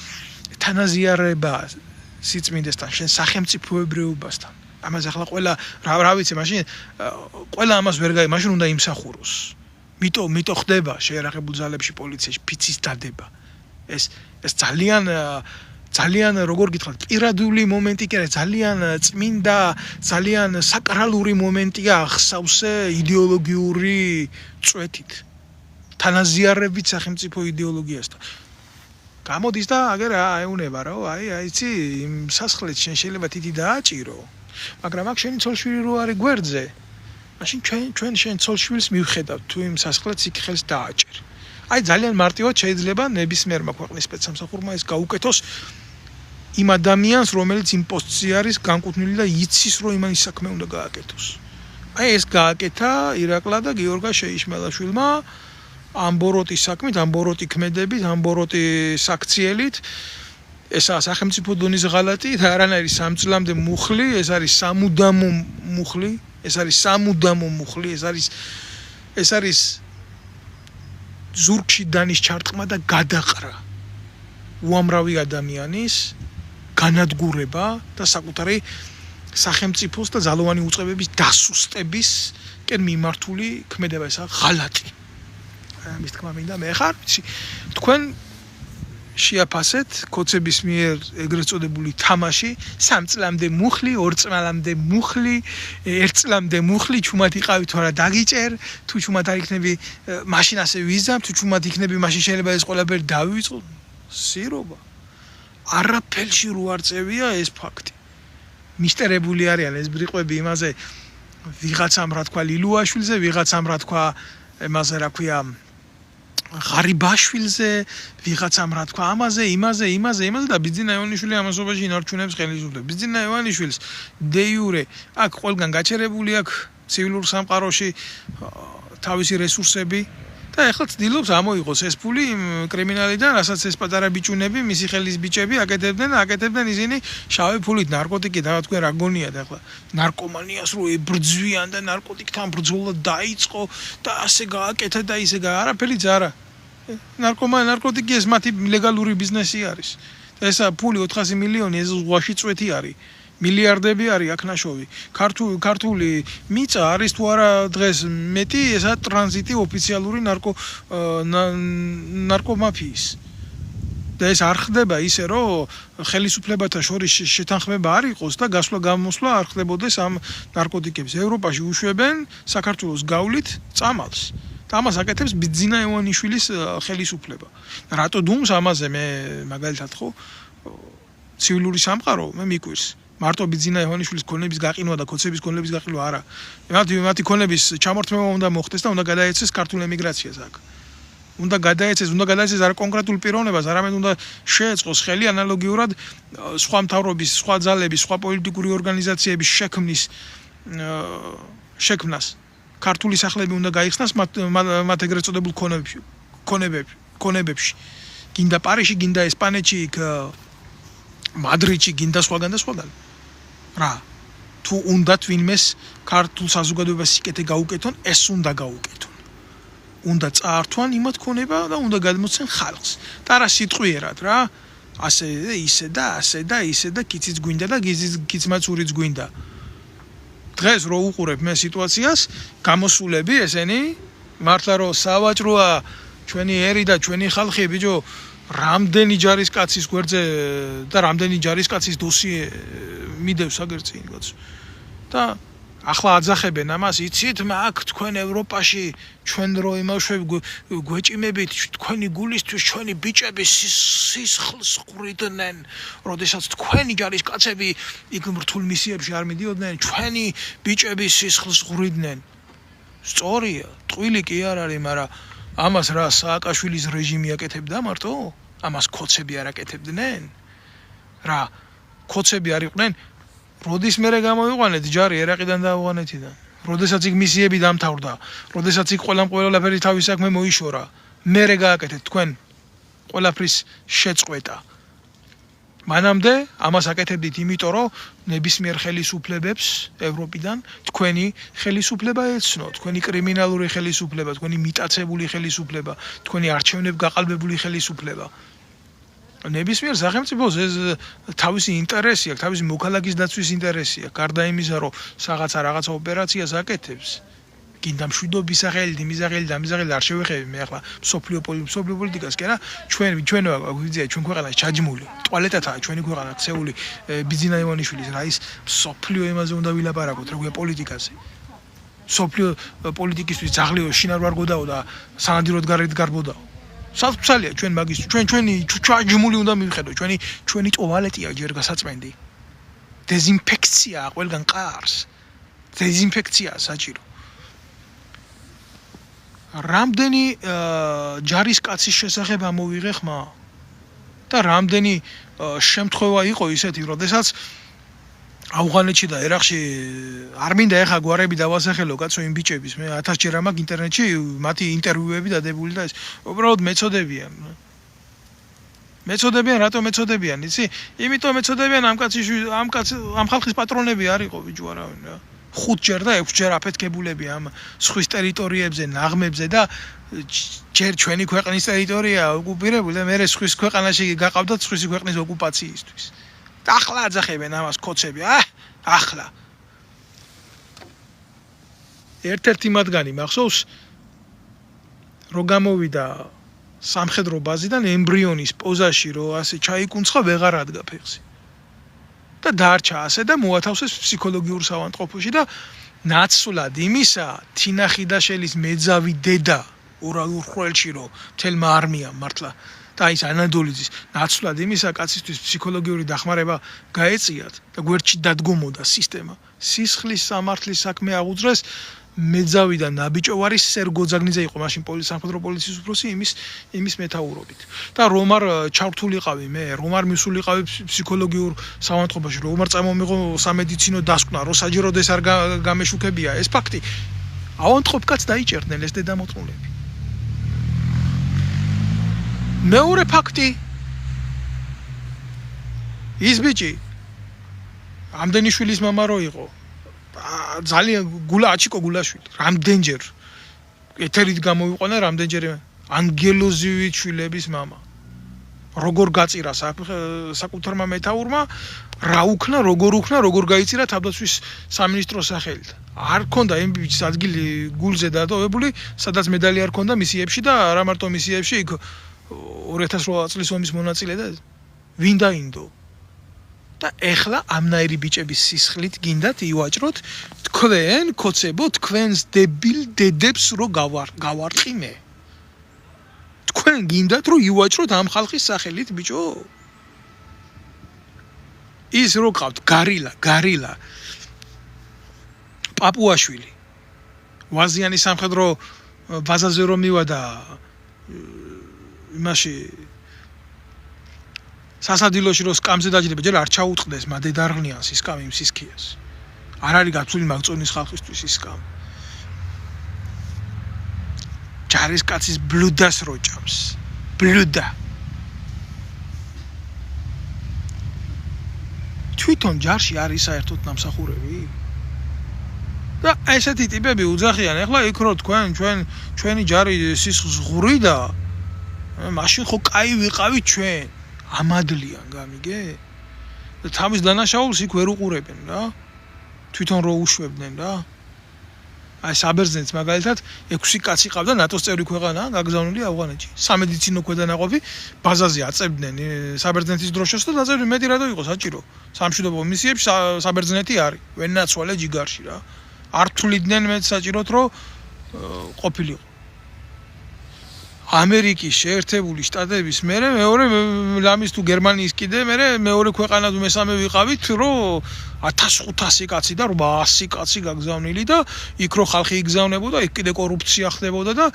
თანაზიარება სიწმინდესთან, შენ სახელმწიფოებრიობასთან. ამას ახლა ყველა რა ვიცი, მაშინ ყველა ამას ვერ გაი, მაშინ უნდა იმსახუროს. მიტო ხდება შეერაღებულ ძალებში პოლიციაში ფიცის დადება. ეს ძალიან როგორ გითხრათ, პირადული მომენტი კი არა, ძალიან წმინდა, ძალიან საკრალური მომენტია ახსავსე იდეოლოგიური წვეთით. თანაზიარებით სახელმწიფო იდეოლოგიასთან. გამოდის და აგერ აეუნება რა, იცი, იმ სასახლეში შენ შეიძლება თითი დააჭირო. მაგრამ აქ შენი ცოლშვილი რო არის გვერდზე, მაშინ ჩვენ შენ ცოლშვილს მივხედავთ თუ იმ სასახლეც იქ ხელს დააჭერ. ძალიან მარტივად შეიძლება ნებისმიერმა ქვეყნის სპეცსამსახურმა ეს გაუკეთოს იმ ადამიანს, რომელიც იმ პოსტზე არის განკუთვნილი და იცის რომ იმან ის საქმე უნდა გააკეთოს. ეს გააკეთა ირაკლა და გიორგა შეიშმელაშვილმა ამ ბოროტის საქმით, ამ ბოროტი ქმედებით, ამ ბოროტი საქციელით. ესაა სახელმწიფო დონის ღალატი და არანაირი სამწლამდე მუხლი, ეს არის სამუდამო მუხლი, ეს არის ზურგში დანის ჩარტყმა და გადაყრა უამრავი ადამიანის განადგურება და საკუთარი სახელმწიფოს და ძალოვანი უწყებების დასუსტებისკენ მიმართული ქმედება, ესაა ღალატი. ამის თქმა მინდა მე ხარ, თქვენ შეაფასეთ კოცების მიერ ეგრეთ წოდებული თამაში, 3 წლამდე მუხლი, 2 წლამდე მუხლი, 1 წლამდე მუხლი, ჩუმად იყავით თუ არა დაგიჭერ, თუ ჩუმად არ იქნები, მაშინ ასე ვიზამ, თუ ჩუმად იქნები, მაშინ შეიძლება ეს ყველაფერი დავიწყო. სირობა. არაფერში რო არ წევია ეს ფაქტი. მისტერებული არიან ეს ბრიყვები იმაზე, ვიღაცამ რა თქვა ლილუაშვილზე, ვიღაცამ რა თქვა იმაზე რა ქვია ღარიბაშვილზე, ვიღაცამ რა თქვა იმაზე და ბიძინა ივანიშვილი ამასობაში ინარჩუნებს ხელისუფლებას. ბიძინა ივანიშვილს დე იურე აქ ყველგან გაჩერებული აქვს ცივილურ სამყაროში თავისი რესურსები და ეხლა ცდილობს ამოიღოს ეს ფული კრიმინალიდან, რასაც ეს პატარა ბიჭუნები, მისი ხელის ბიჭები აკეთებდნენ ისინი შავი ფულით ნარკოტიკი და თქვენ რა გონიათ ახლა ნარკომანიას რო ებრძვიან და ნარკოტიკთან ბრძოლა დაიწყო და ასე გააკეთა და ისე არაფერი ძარა. ნარკოტიკი ეს მათი ლეგალური ბიზნესი არის. და ესა ფული 400 მილიონი ეს ზღვაში წვეთი არის. მილიარდები არის აქ ნაშოვი. ქართული მიწა არის თუ არა დღეს მეტი, ესა ტრანზიტი ოფიციალური ნარკომაფიის. და ეს არ ხდება ისე რომ ხელისუფლებათა შორის შეთანხმება არ იყოს და გასვლა-გამოსვლა არ ხდებოდეს ამ ნარკოტიკების. ევროპაში უშვებენ საქართველოს გავლით წამალს. და ამას აკეთებს ბიძინა ივანიშვილის ხელისუფლება. რატო დუმს ამაზე მე მაგალითად ხო ცივილური სამყარო მე მიკვირს. მარტო ბიძინა ივანიშვილის ქონების გაყინვა და კოცების ქონების გაყინვა არა. მათი ქონების ჩამორთმევა უნდა მოხდეს და უნდა გადაეცეს ქართულ ემიგრაციას აქ. უნდა გადაეცეს არა კონკრეტულ პიროვნებას, არამედ უნდა შეეწყოს ხელი ანალოგიურად სხვა მთავრობის, სხვა ძალების, სხვა პოლიტიკური ორგანიზაციების შექმნას. ქართული სახლები უნდა გაიხსნას მათ ეგრეთ წოდებულ ქონებებში. გინდა პარიზში, გინდა ესპანეთში, მადრიდში, გინდა სხვაგან და სხვაგან. რა, თუ უნდათ ვინმეს ქართულ საზოგადოებას სიკეთე გაუკეთონ, ეს უნდა გაუკეთონ. უნდა წაართვან იმათ ქონება და უნდა გადმოცენ ხალხს. და რა სიტყვიერად რა, ასე ისე და კიციც გვინდა და კიცმაც ურიც გვინდა. დღეს რო უყურებ მე სიტუაციას, გამოსულები ესენი მართლა რომ სავაჭროა ჩვენი ერი და ჩვენი ხალხი ბიჭო, რამდენი ჯარისკაცის გვერდზე და რამდენი ჯარისკაცის დოსიე მიდევს აგერ წინ გაც. და ახლა აძახებენ ამას, იცით, მაგ თქვენ ევროპაში ჩვენ რო იმავშვები გვეჭიმებით თქვენი გულისთვის ჩვენი ბიჭები სისხლს ყრიდნენ, როდესაც თქვენი ჯარისკაცები იქ რთულ მისიებში არ მიდიოდნენ, ჩვენი ბიჭები სისხლს ყრიდნენ. სწორია, ტყვილი კი არ არის, მაგრამ ამას რა სააკაშვილის რეჟიმი აკეთებდა მარტო? ამას ქოცები არ აკეთებდნენ? რა ქოცები არ იყვნენ? როდის მერე გამოიყვანეთ ჯარი ერაყიდან და ავღანეთიდან? როდესაც იქ მისიები დამთავრდა, როდესაც იქ ყველაფერი თავის საქმე მოიშორა, მერე გააკეთეთ თქვენ ყველაფრის შეწყვეტა. მანამდე ამას აკეთებდით იმიტომ, რომ ნებისმიერ ხელისუფლებებს ევროპიდან თქვენი ხელისუფლება ეცნო, თქვენი კრიმინალური ხელისუფლება, თქვენი მიტაცებული ხელისუფლება, თქვენი არჩევნებგაყალბებული ხელისუფლება. ნებისმიერ სახელმწიფოს ეს თავისი ინტერესი აქვს, თავისი მოქალაქის დაცვის ინტერესი აქვს, გარდა იმისა, რომ რაღაცა ოპერაციას აკეთებს. გინდა მშვიდობის სახელით, იმის სახელით, ამის სახელით არ შევეხები მე ახლა სოფლიო პოლიტიკას, კი არა, ჩვენ ქვეყანაში ჩაჯმული, ტუალეტათაა ჩვენი ქვეყანა ქცეული ბიძინა ივანიშვილის რა ის სოფლიო იმაზე უნდა ვილაპარაკოთ, რა გვია პოლიტიკაზე. სოფლიო პოლიტიკისთვის ძაღლიო შინარ ვარ გოდაო და სანადიროდ გარეთ გარბოდაო. სათვალია ჩვენ მაგის ჩვენი ჩაჯმული უნდა მივხედო, ჩვენი ტუალეტია ჯერ გასაწმენდი. დეზინფექცია ყველგან ყარს. დეზინფექცია საჭირო. რამდენი ჯარისკაცის შესახებ ამოვიღე ხმა და რამდენი შემთხვევა იყო ისეთი, როდესაც ავღანეთში და ერაყში არ მინდა ეხა გვარები დავასახელო კაცო იმ ბიჭების, მე 1000 ჯერ ამაკ ინტერნეტში მათი ინტერვიუები დადებული და ეს უბრალოდ მეწოდებიან. რატომ მეწოდებიან, იცი? იმიტომ მეწოდებიან ამ ხალხის პატრონები არ იყო ბიჭო არავინ რა. 5 ჯერ და 6 ჯერ აფეთქებულები ამ სხვის ტერიტორიებზე, ნაღმებზე და ჯერ ჩვენი ქვეყნის ტერიტორია ოკუპირებული და მე სხვის ქვეყანაში გაყავდათ სხვისი ქვეყნის ოკუპაციისთვის. და ახლა აძახებენ ამას ქოცები, ახლა. ერთ-ერთი მათგანი მახსოვს, რომ გამოვიდა სამხედრო ბაზიდან ემბრიონის პოზაში, რომ ასე ჩაიკუნცხა ვეღარ ადგა ფეხზე. და დაარჩა ასე და მოათავსეს ფსიქოლოგიურ საავადმყოფოში და ნაცვლად იმისა თინა ხიდაშელის მეძავი დედა ორალურხველში რომ თელმა არმიამ მართლა და ის ანადოლიძის ნაცვლად იმისა კაცისთვის ფსიქოლოგიური დახმარება გაეწიათ და გვერდში დადგომოდა სისტემა. სისხლის სამართლის საქმე აღუძრეს მეძავი და ნაბიჯოვარის სერგოძაგნიძე იყო მაშინ სამხედრო პოლიციის უფროსი იმის მეთაურობით. და რომ არ ჩართულიყავი მე, რომ არ მისულიყავი ფსიქოლოგიურ საავადმყოფოში, რომ არ წამომიღო სამედიცინო დასკვნა, რომ საჯეროდ ეს არ გამეშუქებია, ეს ფაქტი. ავადმყოფკაც დაიჭერდნენ ეს დედამოწმულები. მეორე ფაქტი ის ბიჭი ამდენი შვილის მამა რო იყო ძალიან აჩიკო გულაშვილი რამდენჯერ ეთერით გამოვიყვანა რამდენჯერ ანგელოზივი შვილების მამა როგორ გაწირა საკუთარმა მეთაურმა რა უქნა როგორ გაიწირა თავდაცვის სამინისტროს სახელით არ ქონდა იმ ბიჭის ადგილი გულზე დატოვებული სადაც მედალი არ ქონდა მისიებში და არა მარტო მისიებში იქ 2008 წლის ომის მონაწილე და ვინ დაინდო და ეხლა ამნაირი ბიჭების სისხლით გინდათ ივაჭროთ თქვენ ქოცებო თქვენს დებილ დედებს რო გავარტყი მე თქვენ გინდათ რომ ივაჭროთ ამ ხალხის სახელით ბიჭო ის რო ყავთ გარილა პაპუაშვილი ვაზიანის სამხედრო ბაზაზე რომ მივადა იმაში სასადილოში რო სკამზე დაჯდება ჯერ არ ჩაუწყდეს მადედარღნიანს ის სკამი სისქიას არ არის გაცული მაგწონის ხალხისთვის ის სკამ ჯარისკაცის ბლუდას როჭამს ბლუდა თვითონ ჯარში არის საერთოდ ნამსახურები და ესეთი ტიპები უძახიან ეხლა იქ რო თქვენ ჩვენი ჯარი სისხლს ღვრიდა მაშინ ხო კაი ვიყავით ჩვენ ამადლიან გამიგე და თავის დანაშაულს იქ ვერ უყურებენ რა თვითონ რო უშვებდნენ რა აი საბერძნეთს მაგალითად 6 კაცი ყავდა ნატოს წევრი ქვეყანაა გაგზავნილი ავღანეთში სამედიცინო ქვედანაყოფი ბაზაზე აწევდნენ საბერძნეთის დროშას და დაწერდნენ მეტი რადო იყო საჭირო სამშვიდობო მისიებში საბერძნეთი არის ვენაცვალე ჯიგარში რა არ თuliდნენ მე საჭიროდ რომ ყოფილიყო ამერიკის შეერთებული შტატების მერე მეორე ლამის თუ გერმანიის კიდე მერე მეორე ქვეყანა თუ მესამე ვიყავით რომ 1500 კაცი და 800 კაცი გაგზავნილი და იქ რო ხალხი იგზავნებოდა იქ კიდე კორუფცია ხდებოდა და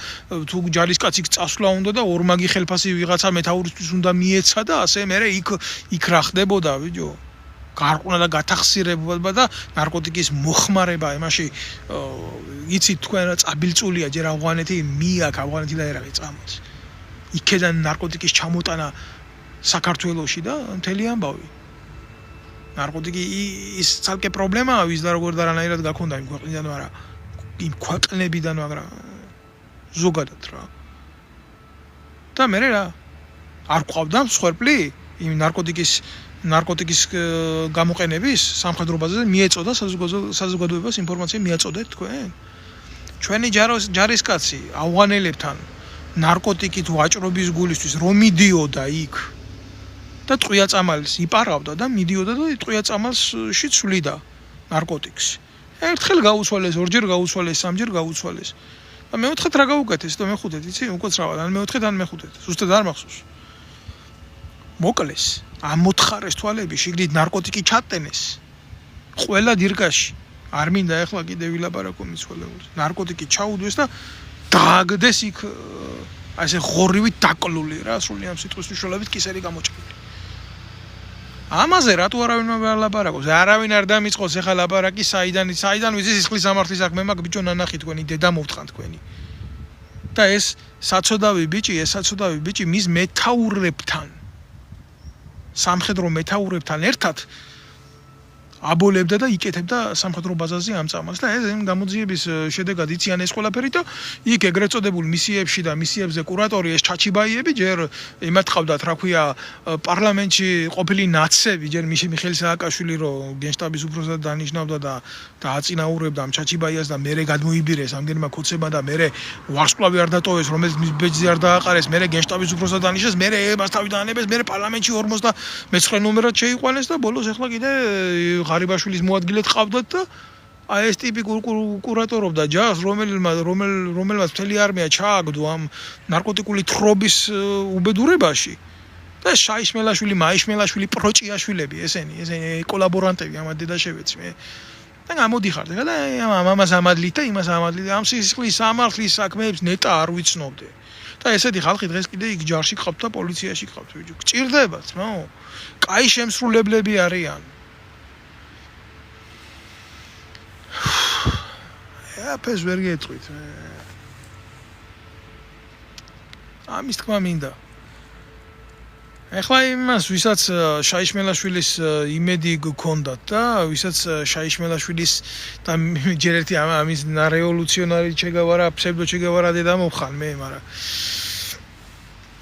თუ ჯარისკაცი წასვლა უნდა და ორმაგი ხელფასი ვიღაცა მეთაურისთვის უნდა მიეცა და ასე მერე იქ რა ხდებოდა ბიჭო გარყუნა და გათახსირება და ნარკოტიკის მოხმარება იმაში იცით თქვენ რა წაბილწულია ჯერ ავღანეთი მიაქ ავღანეთი და ერაყი წამოც იქედან ნარკოტიკის ჩამოტანა საქართველოში და მთელი ამბავი ნარკოტიკი ის ცალკე პრობლემაა ვის და როგორ და რანაირად გაქონდა იმ ქვეყნიდან მაგრამ იმ ქვეყნებიდან მაგრამ ზოგადად რა და მე რა არ ყავდა მსხვერპლი იმ ნარკოტიკის გამოყენების სამხედრო ბაზაზე მიეწოდა საზოგადოებას ინფორმაცია მიაწოდეთ თქვენ ჩვენი ჯარისკაცი ავღანელებთან ნარკოტიკით ვაჭრობის გულისთვის რომ მიდიოდა იქ და ტყვია წამალს იპარავდა და მიდიოდა და ტყვია წამალში ცვლიდა ნარკოტიკს ერთხელ გაუცვალეს ორჯერ გაუცვალეს სამჯერ გაუცვალეს და მეოთხედ რა გაუკეთეს და მეხუთედ იცი უკოცრავად ან მეოთხედ ან მეხუთედ ზუსტად არ მახსოვს მოკლეს ამოთხარეს თვალები შიგნით ნარკოტიკი ჩატენეს ყველა დირკაში არ მინდა ახლა კიდე ვილაპარაკო მიცვალებულს ნარკოტიკი ჩაუდვეს და დააგდეს იქ ასე ღორივით დაკლული რა სრული ამ სიტყვის მნიშვნელობით კისერი გამოჭრილი ამაზე რატო არავინ არ ლაპარაკობს არავინ არ დამიწყოს ახლა ლაპარაკი საიდან ვიცი სისხლის სამართლის საქმე მაგ ბიჭო ნანახი თქვენი დედა მოვთხან თქვენი და ეს საწოდავი ბიჭი მის მეთაურებთან სამხედრო მეთაურებთან ერთად აბოლებდა და იკეთებდა სამხედრო ბაზაზე ამ წამალს და ეს გამოძიების შედეგად იციან ეს ყველაფერი და იქ ეგრეთ წოდებულ მისიებში და მისიებზე კურატორი ეს ჩაჩიბაიები ჯერ იმათ ყავდათ რა ქვია პარლამენტში ყოფილი ნაცები ჯერ მიხეილ სააკაშვილი რომ გენშტაბის უფროსად დანიშნავდა და აწინაურებდა ამ ჩაჩიბაიას და მერე გადმოიბირეს ამგენმა ქოცებმა და მერე ვარსკვლავი არ დატოვეს რომელიც მის ბეჯზე არ დააყარეს მერე გენშტაბის უფროსად დანიშნეს მერე ებას თავი დაანებეს მერე პარლამენტში 59 ნომერად შეიყვანეს და ბოლოს ახლა კიდე ღარიბაშვილის მოადგილედ ყავდათ და აი ეს ტიპი კურატორობდა ჯარს რომელმაც მთელი არმია ჩააგდო ამ ნარკოტიკული თხრობის უბედურებაში და შაიშმელაშვილი მაიშმელაშვილი პროჭიაშვილები ესენი კოლაბორანტები ამ დედაშევეცი მე და გამოდიხართ და ამას ამადლით და იმას ამადლით ამ სისხლის სამართლის საქმეებს ნეტა არ ვიცნობდე და ესეთი ხალხი დღეს კიდე იქ ჯარში ყავთ და პოლიციაში ყავთ ბიჭო გჭირდებათ კაი შემსრულებლები არიან აფეს ვერ გეტყვით ამის თქმა მინდა ეხლა იმას ვისაც შაიშმელაშვილის იმედი გქონდათ და ვისაც შაიშმელაშვილის და ჯერ ერთი ამის რევოლუციონარი ჩეგევარა ფსევდო ჩეგევარა დედა მომხან მე მაგრამ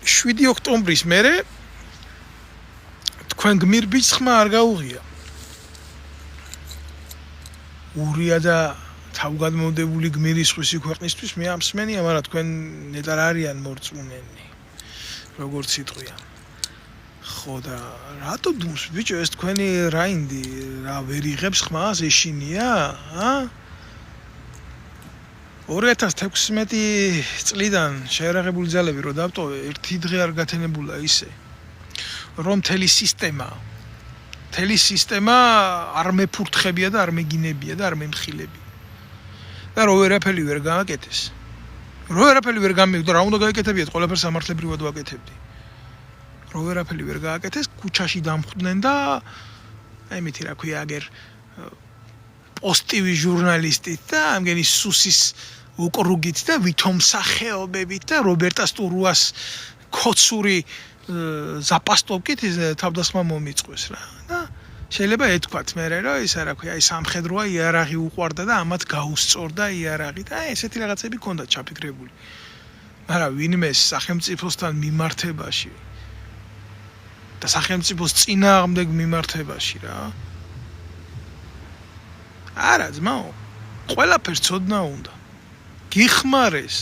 7 ოქტომბრის მერე თქვენ გმირბიჭს ხმა არ გაუღია ურია და თავგადმოვდებული გმირის ხვისი ქვეყნისთვის მე ამ სმენია მაგრამ თქვენ ნეტარ არიან მორწმუნენი როგორც სიტყვია ხო და რატო დუმს ბიჭო ეს თქვენი რაინდი რა ვერ იღებს ხმას ეშინია 2016 წლიდან შეერაღებული ძალები რო დავტოვე ერთი დღე არ გათენებულა ისე რომ მთელი სისტემა არ მეფურთხებია და არ მეგინებია და არ მემხილებია და რო ვერაფერი ვერ გააკეთეს რო ვერაფერი ვერ გამიგდა რა უნდა გააკეთებიათ ყველაფერს სამართლებრივად ვაკეთებდი რო ვერაფერი ვერ გააკეთეს ქუჩაში დამხვდნენ და აი მითი რა ქვია აგერ პოსტივი ჟურნალისტით და ამგენი სუსის უკრუგით და ვითომ სახეობებით და რობერტა სტურუას ქოცური ზაპასტოვკით თავდასხმა მომიწყვეს რა და შეიძლება ეთქვათ მე რომ ისა რა ქვია აი სამხედროა იარაღი უყვარდა და ამათ გაუსწორდა იარაღი და ესეთი რაღაცები ქონდა ჩაფიქრებული მაგრამ ვინმე სახელმწიფოსთან მიმართებაში და სახელმწიფოს წინააღმდეგ მიმართებაში რა არა ძმაო ყველაფერს ცოდნა უნდა გიხმარეს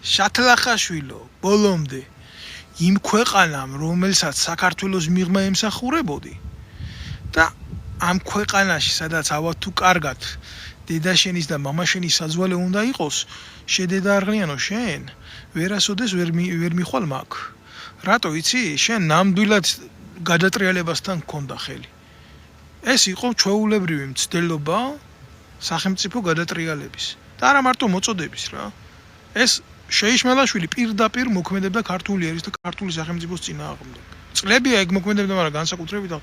შათლახაშვილო ბოლომდე იმ ქვეყანამ რომელსაც საქართველოს მიღმა ემსახურებოდი და ამ ქვეყანაში სადაც ავად თუ კარგად დედა შენის და მამა შენის საძვალე უნდა იყოს, შედედა არღლიანო შენ, ვერასოდეს ვერ მიხვალ მაგ. რატო იცი? შენ ნამდვილად გადატრიალებასთან გქონდა ხელი. ეს იყო ჩვეულებრივი მცდელობა სახელმწიფო გადატრიალების. და არა მარტო მოწოდების რა. ეს შეიშმელაშვილი პირდაპირ მოქმედებდა ქართული ერის და ქართული სახელმწიფოს წინააღმდეგ. წლებია ეგ მოქმედებდა, მაგრამ განსაკუთრებით და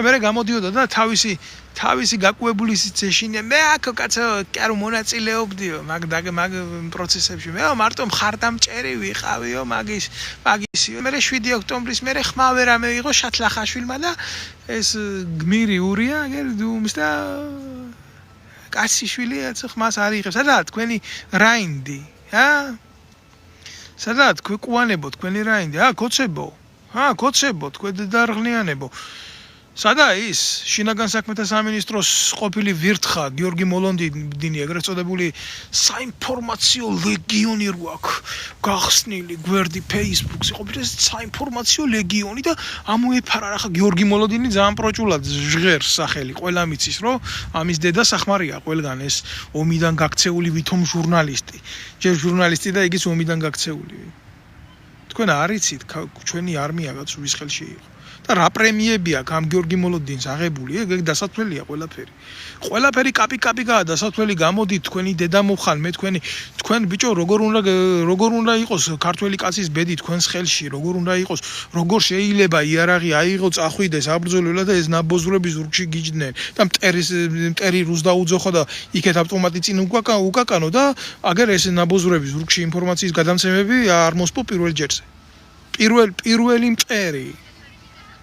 მე გამოდიოდა და თავისი გაკუებული სიცეშინე მე აქ კაცო კი არ მონაწილეობდიო მაგ პროცესებში. მე მარტო მხარდამჭერი ვიყავიო მაგისიო. მე 7 ოქტომბრის მე ხმავე რამე იყო შათლახაშვილმა და ეს გმირი ურია გერდუმს და კაციშვილი აცო ხმას არ იღებს. სადაა თქვენი რაინდი? სადაა თქვენ ყუანებო თქვენი რაინდი? გოცებო. გოცებო, თქვენ დარღლიანებო. სადაა ის შინაგან საქმეთა სამინისტროს ყოფილი ვირთხა გიორგი მოლონდინი, ეგრეთ წოდებული საინფორმაციო ლეგიონი რო აქვს გახსნილი გვერდი Facebook-ზე, ყოფილი საინფორმაციო ლეგიონი და ამოეფარა რა ხა გიორგი მოლონდინი ძალიან პროჭულად ჟღერს სახელი, ყველა მიცის რომ ამის დედა სახმარია ყველგან ეს ომიდან გაქცეული ვითომ ჟურნალისტი. ჯერ ჟურნალისტი და იგიც ომიდან გაქცეული. თქვენ არ იცით ჩვენი არმია კაც ვის ხელში იყო და რა პრემიები აქვს ამ გიორგი მოლოდინს აღებული ეგ დასათვლელია ყველაფერი. ყველაფერი კაპიკაა დასათვლელი. გამოდით თქვენი დედა მოხან მე თქვენ ბიჭო როგორ უნდა იყოს ქართველი კაცის ბედი თქვენს ხელში, როგორ უნდა იყოს, როგორ შეიძლება იარაღი აიღო წახვიდეს აბრძოლველად და ეს ნაბოზრები ზურგში გიჯდნენ და მტერი რუს დაუძოხა და იქეთ ავტომატი წინ უკაკანო და აგერ ეს ნაბოზრები ზურგში ინფორმაციის გადამცემები არ მოსპო პირველ ჯერზე.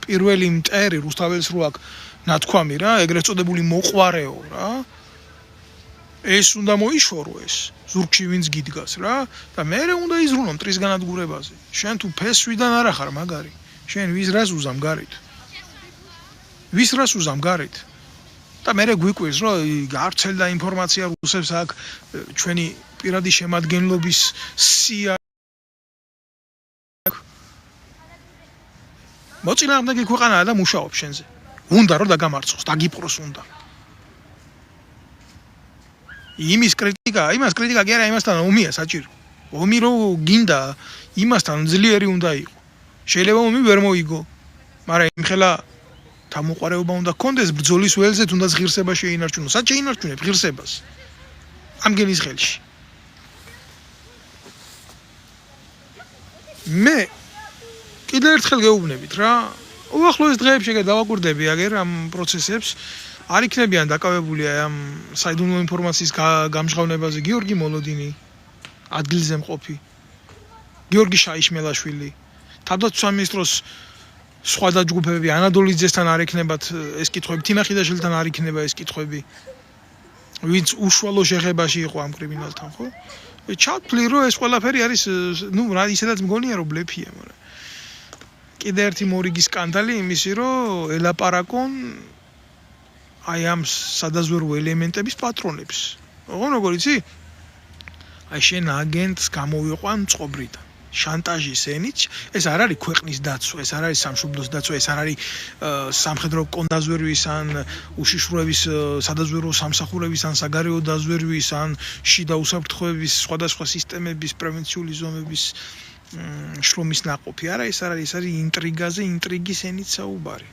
პირველი მტერი რუსთაველს რო აქვს ნათქვამი რა, ეგრეთ წოდებული მოყვარეო რა. ეს უნდა მოიშორო ეს ზურგში ვინც გიდგას რა და მე უნდა იზრუნო მტრის განადგურებაზე. შენ თუ ფესვიდან არ ახარ მაგარი. შენ ვის რას უზამ გარეთ? ვის რას უზამ გარეთ? და მე გვიკვირს რომ გავრცელდა ინფორმაცია რუსებს აქ ჩვენი პირადი შემადგენლობის სია მოწინააღმდეგე ქვეყანაა და მუშაობს შენზე. უნდა რომ დაგამარცხოს, დაგიპყროს უნდა. იმას კრიტიკა კი არა იმასთან ომია საჭირო. ომი რო გინდა იმასთან ძლიერი უნდა იყო. შეიძლება ომი ვერ მოიგო, მაგრამ იმხელა თამოყარეობა უნდა გქონდეს ბრძოლის ველზე, თუნდაც ღირსება შეინარჩუნოს. სად შეინარჩუნებ ღირსებას? ამგენის ხელში. მე კიდევ ერთხელ გეუბნებით რა, უახლოეს დღეებში დავაკვირდები აგერ ამ პროცესებს. არ იქნებიან დაკავებული ამ საიდუმლო ინფორმაციის გამჟღავნებაზე გიორგი მოლოდინი, ადგილზე მყოფი, გიორგი შაიშმელაშვილი, თავდაცვის მინისტროს სხვა დაჯგუფებები, ანადოლიძესთან არ ექნებათ ეს კითხვები, თინა ხიდაშვილთან არ იქნება ეს კითხვები, ვინც უშუალო შეხებაში იყო ამ კრიმინალთან, ხო? ჩავთვლი რომ ეს ყველაფერი არის, რა ისედაც მგონია რომ ბლეფია, მაგრამ კიდე ერთი მორიგი სკანდალი იმისი რომ ელაპარაკონ აი ამ სადაზვერვო ელემენტების პატრონებს. როგორ იცი? აი შენ აგენტს გამოვიყვან წყობრიდან. შანტაჟის ენით, ეს არ არის ქვეყნის დაცვა, ეს არ არის სამშობლოს დაცვა, ეს არ არის სამხედრო კონდაზვერვის ან უშიშროების სადაზვერვო სამსახურების ან საგარეო დაზვერვის ან შიდა უსაფრთხოების სხვადასხვა სისტემების პრევენციული ზომების შრომის ნაყოფი. არა, ეს არ არის, ეს არის ინტრიგაზე, ინტრიგის ენით საუბარი.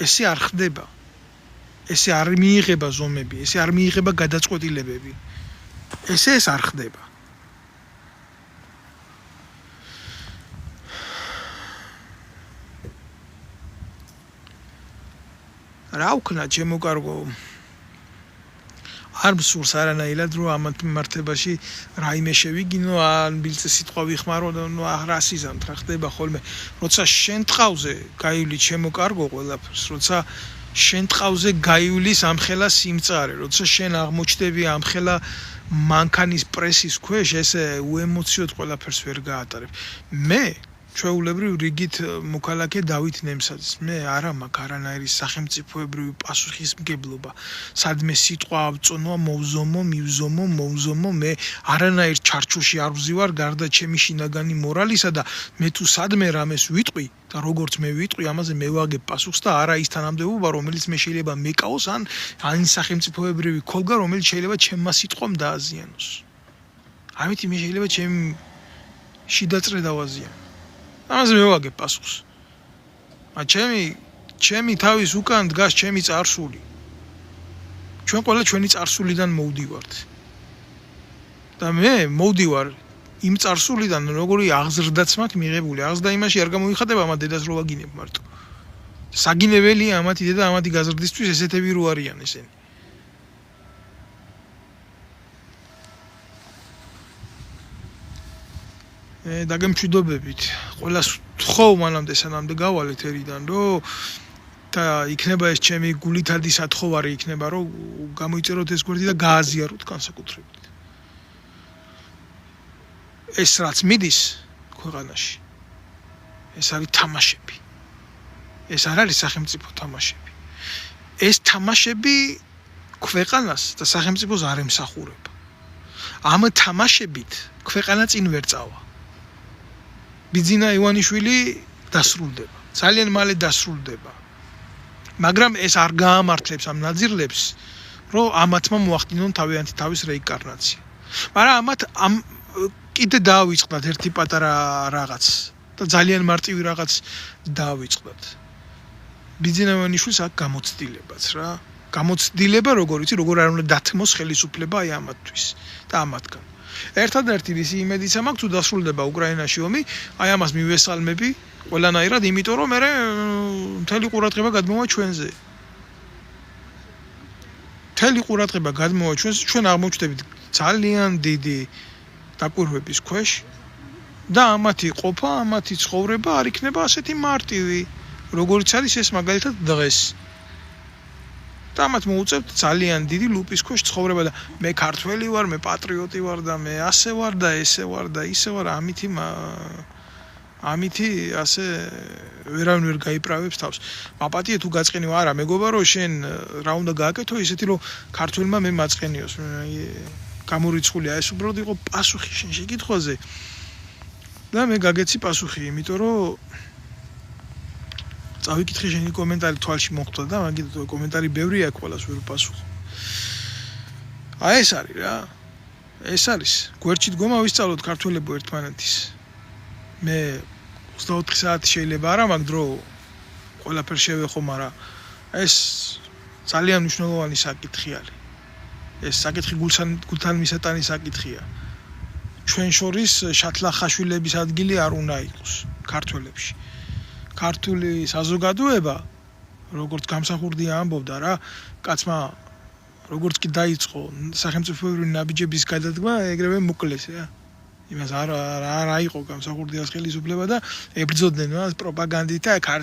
ესე არ ხდება. ესე არ მიიღება ზომები, ესე არ მიიღება გადაწყვეტილებები. ეს არ ხდება. რა ვქნა ჩემო კარგო? არ მსურს არანაირად რომ ამ მიმართებაში რაიმე შევიგინო, ან ბილწე სიტყვა ვიხმარო და ნუ რა სიზამთ რა ხდება ხოლმე. როცა შენ ტყავზე გაივლი ჩემო კარგო ყველაფერს, როცა შენ ტყავზე გაივლის ამხელა სიმწარე, როცა შენ აღმოჩნდები ამხელა მანქანის პრესის ქვეშ, ესე უემოციოდ ყველაფერს ვერ გაატარებ. მე ჩვეულებრივ რიგით მოქალაქე დავით ნემსაძის მე არა მაქვს არანაირი სახელმწიფოებრივი პასუხისმგებლობა სადმე სიტყვა ავწონვა მოვზომო მე არანაირ ჩარჩოში არ ვზივარ გარდა ჩემი შინაგანი მორალისა და მე თუ სადმე რამეს ვიტყვი და როგორც მე ვიტყვი ამაზე მე ვაგებ პასუხს და არა ის თანამდებობა რომელიც მე შეიძლება მეკაოს ან სახელმწიფოებრივი ქოლგა რომელიც შეიძლება ჩემმა სიტყვამ დააზიანოს ამით მე შეიძლება ჩემი შიდაწრე დავაზიანო ამაზე მე ვაგებ პასუხს. ჩემი თავის უკან დგას ჩემი წარსული. ჩვენ ყველა ჩვენი წარსულიდან მოვდივართ. და მე მოვდივარ იმ წარსულიდან როგორი აღზრდაც მაქვს მიღებული. აღზრდა იმაში არ გამოიხატება ამ დედას რო ვაგინებ მარტო. საგინებელია ამათი დედა ამათი გაზრდისთვის ესეთები რო არიან ესენი. დაგემშვიდობებით. ყველას ვთხოვ მანამდე სანამდე გავალეთ ერიდან, რომ და იქნება ეს ჩემი გულითადი სათხოვარი იქნება, რომ გამოიწეროთ ეს გვერდი და გააზიაროთ განსაკუთრებით. ეს რაც მიდის ქვეყანაში. ეს არის თამაშები. ეს არ არის სახელმწიფო თამაშები. ეს თამაშები ქვეყანას და სახელმწიფოს არ ემსახურება. ამ თამაშებით ქვეყანა წინ ვერ წავა. ბიძინა ივანიშვილი დასრულდება. ძალიან მალე დასრულდება. მაგრამ ეს არ გაამართლებს ამ ნაძირლებს, რომ ამათმა მოახდინონ თავიანთი თავის რეინკარნაცია. მაგრამ ამათ კიდე დაავიწყდათ ერთი პატარა რაღაც და ძალიან მარტივი რაღაც დაავიწყდათ. ბიძინა ივანიშვილს აქ გამოცდილებაც რა. გამოცდილება როგორ ვიცი, როგორ არ უნდა დათმოს ხელისუფლება აი ამათთვის და ამათგან. ერთადერთი ისი იმედიც მაქვს თუ დასრულდება უკრაინაში ომი, აი ამას მივესალმები ყველანაირად, იმიტომ რომ მე მთელი ყურადღება გადმოვა ჩვენზე. მთელი ყურადღება გადმოვა ჩვენზე, ჩვენ აღმოჩნდებით ძალიან დიდი დაკვირვების ქვეშ და ამათი ყოფა, ამათი ცხოვრება არ იქნება ასეთი მარტივი, როგორც არის ეს მაგალითად დღეს. და ამათ მოუწევთ ძალიან დიდი ლუპის ქვეშ ცხოვრება და მე ქართველი ვარ, მე პატრიოტი ვარ და მე ასე ვარ და ესე ვარ და ისე ვარ, ამითი ასე ვერავინ ვერ გაიправებს თავს. მაპატიე თუ გაწყენიო, არა, მეგონა რომ შენ რა უნდა გააკეთო ისეთი რომ ქართველმა მე მაწყენიოს. გამორიცხულია ეს უბრალოდ იყო პასუხი შენ შეკითხვაზე. და მე გაგეცი პასუხი, იმიტომ რომ წავიკითხე შენი კომენტარი თვალში მოხვდა და მაგით კომენტარი ბევრი აქვს ყველას ვერ პასუხო. აი ეს არის რა. ეს არის. გვერდში დგომა ვისწავლოთ ქართველებო ერთმანეთის. მე 24 საათი შეიძლება არა მაგ დრო ყველაფერს შევეხო, მაგრამ ეს ძალიან მნიშვნელოვანი საკითხი არის. ეს საკითხი გულთან მისატანი საკითხია. ჩვენ შორის შათლახაშვილების ადგილი არ უნდა იყოს ქართველებში. ქართული საზოგადოება, როგორც გამსახურდია ამბობდა რა, კაცმა როგორც კი დაიწყო სახელმწიფოებრივი ნაბიჯების გადადგმა, ეგრევე მოკლეს რა. იმას არ აიყო გამსახურდიას ხელისუფლება და ებრძოდნენ მას პროპაგანდით და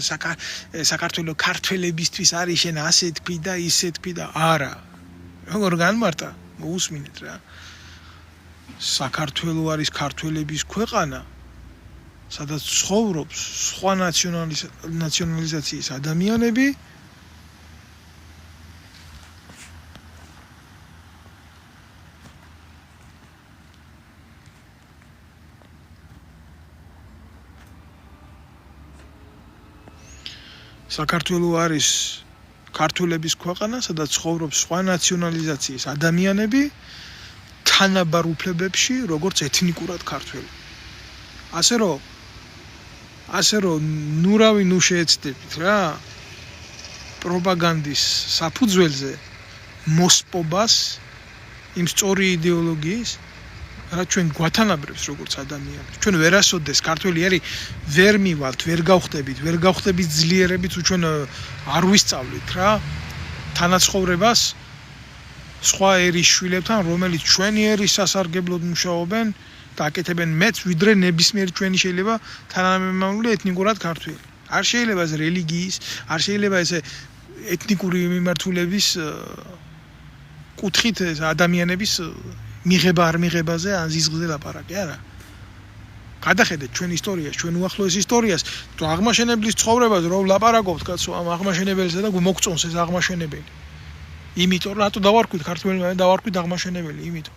საქართველოს ქართველებისთვის არის შენ ასე თქვი და ისე თქვი და არა. როგორ განმარტა? მოусმინეთ რა. საქართველოს არის ქართველების ქვეყანა. სადაც ცხოვრობს სხვა ნაციონალიზაციის ადამიანები საქართველოს არის ქართველების ქვეყანა, სადაც ცხოვრობს სხვა ნაციონალიზაციის ადამიანები თანაბარ უფლებებში, როგორც ეთნიკურად ქართველი. ასე რომ ნურავი ნუ შეეცდებით რა პროპაგანდის საფუძველზე მოსპობას იმ სწორი იდეოლოგიის რაც ჩვენ გვათანაბრებს როგორც ადამიანები. ჩვენ ვერასოდეს ქართველი არის ვერ მივალთ, ვერ გავხდებით ძლიერებით თუ ჩვენ არ ვისწავლით რა თანაცხოვრებას სხვა ერის შვილებთან, რომელიც ჩვენი ერის სასარგებლოდ მუშაობენ და აკეთებენ მეც ვიდრე ნებისმიერი ჩვენი შეიძლება თანამემამულე ეთნიკურად ქართველი. არ შეიძლება ეს რელიგიის, არ შეიძლება ეს ეთნიკური მიმართულების კუთხით ეს ადამიანების მიღება არ მიღებაზე ან ზიზღზე ლაპარაკი არა. გადახედეთ ჩვენ ისტორიას, ჩვენ უახლოეს ისტორიას, თუ აღმაშენებლის ცხოვრებას რო ვლაპარაკობთ, კაცო, ამ აღმაშენებელსა და მოგწონს ეს აღმაშენებელი. იმიტომ რატო დავარქვით ქართველმა დავარქვით აღმაშენებელი, იმიტომ.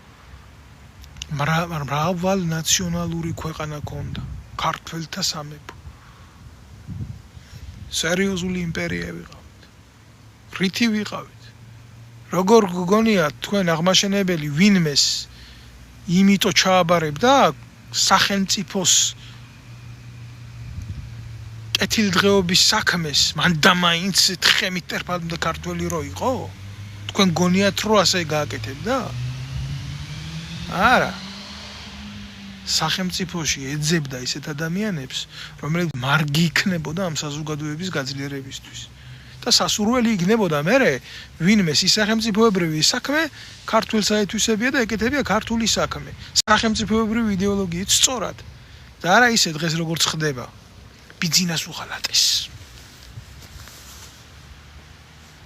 მრავალ ნაციონალური ქვეყანა ქონდა, ქართველთა სამეფო. სერიოზული იმპერია ვიყავით. რითი ვიყავით? როგორ გგონიათ თქვენ აღმაშენებელი ვინმეს იმიტომ ჩააბარებდა სახელმწიფოს კეთილდღეობის საქმეს, მან და მაინც თხემით ტერფად ქართველი რო იყო? თქვენ გონიათ რომ ასე გააკეთებდა? არა. სახელმწიფოში ეძებდა ისეთ ადამიანებს, რომლებიც მარგი იქნებოდა ამ საზოგადოების გაძლიერებისთვის. და სასურველი იქნებოდა მერე ვინმეს ის სახელმწიფოებრივი საქმე ქართულ საერთაშორისოებია და ეკეთებია ქართული საქმე. სახელმწიფოებრივი იდეოლოგიით სწორად. და არა ისე დღეს როგორც ხდება. ბიძინას უღალატეს.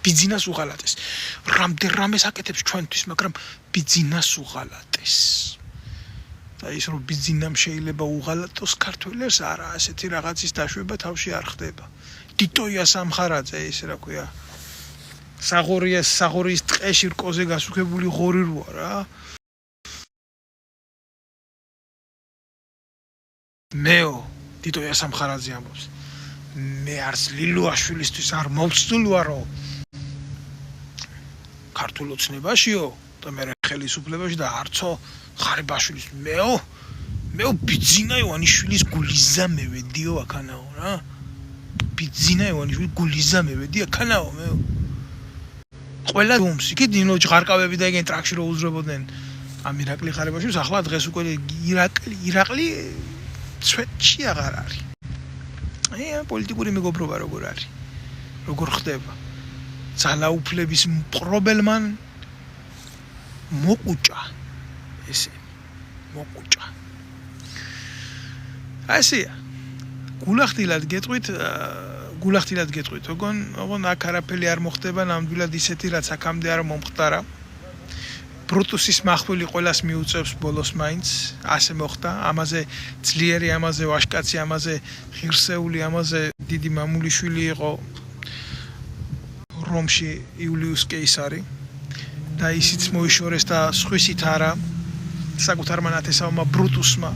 ბიძინას უღალატეს. რამდენადაც აკეთებს ჩვენთვის, მაგრამ ბიძინას უღალატეს. და ის რომ ბიძინამ შეიძლება უღალატოს ქართველებს, არა, ასეთი რაღაცის დაშვება თავში არ ხდება. ტიტოია სამხარაძე, ის რა ქვია. საღორიის ტყეში რკოზე გასუქებული ღორი როა რა. მეო ტიტოია სამხარაძე ამბობს. მე არც ლილუაშვილისთვის არ მოვცდულ ვარო. ქართულ ოცნებაშიო და მე ხელისუფლებაში და არცო ხარიბაშვილის მეო ბიძინა ივანიშვილის გულიზა მევედიო აქანაო რა. ბიძინა ივანიშვილის გულიზა მევედი აქანაო მეო. ყველა დუმს იქ დინო ჭღარკავები და ეგენ ტრაქში რო უძრებოდნენ ამ ირაკლი ხარიბაშვილს, ახლა დღეს უკვე ირაკლი ცვეთში აღარ არის. პოლიტიკური მეგობრობა როგორ არის? როგორ ხდება? ძალაუფლების მპყრობელმან მოყუჭა ესე მოყუჭა. ასეა. გულახდილად გეტყვით, ოღონ აქ არაფერი არ მოხდება, ნამდვილად ისეთი რაც აქამდე არ მომხდარა. ბრუტუსის მახვილი ყველას მიუწევს ბოლოს მაინც, ასე მოხდა, ამაზე ძლიერი, ამაზე ვაშკაცი, ამაზე ღირსეული, ამაზე დიდი მამულიშვილი იყო რომში იულიუს კეისარი და ისიც მოიშორეს და სხვისით არა საკუთარმა ნათესავმა ბრუტუსმა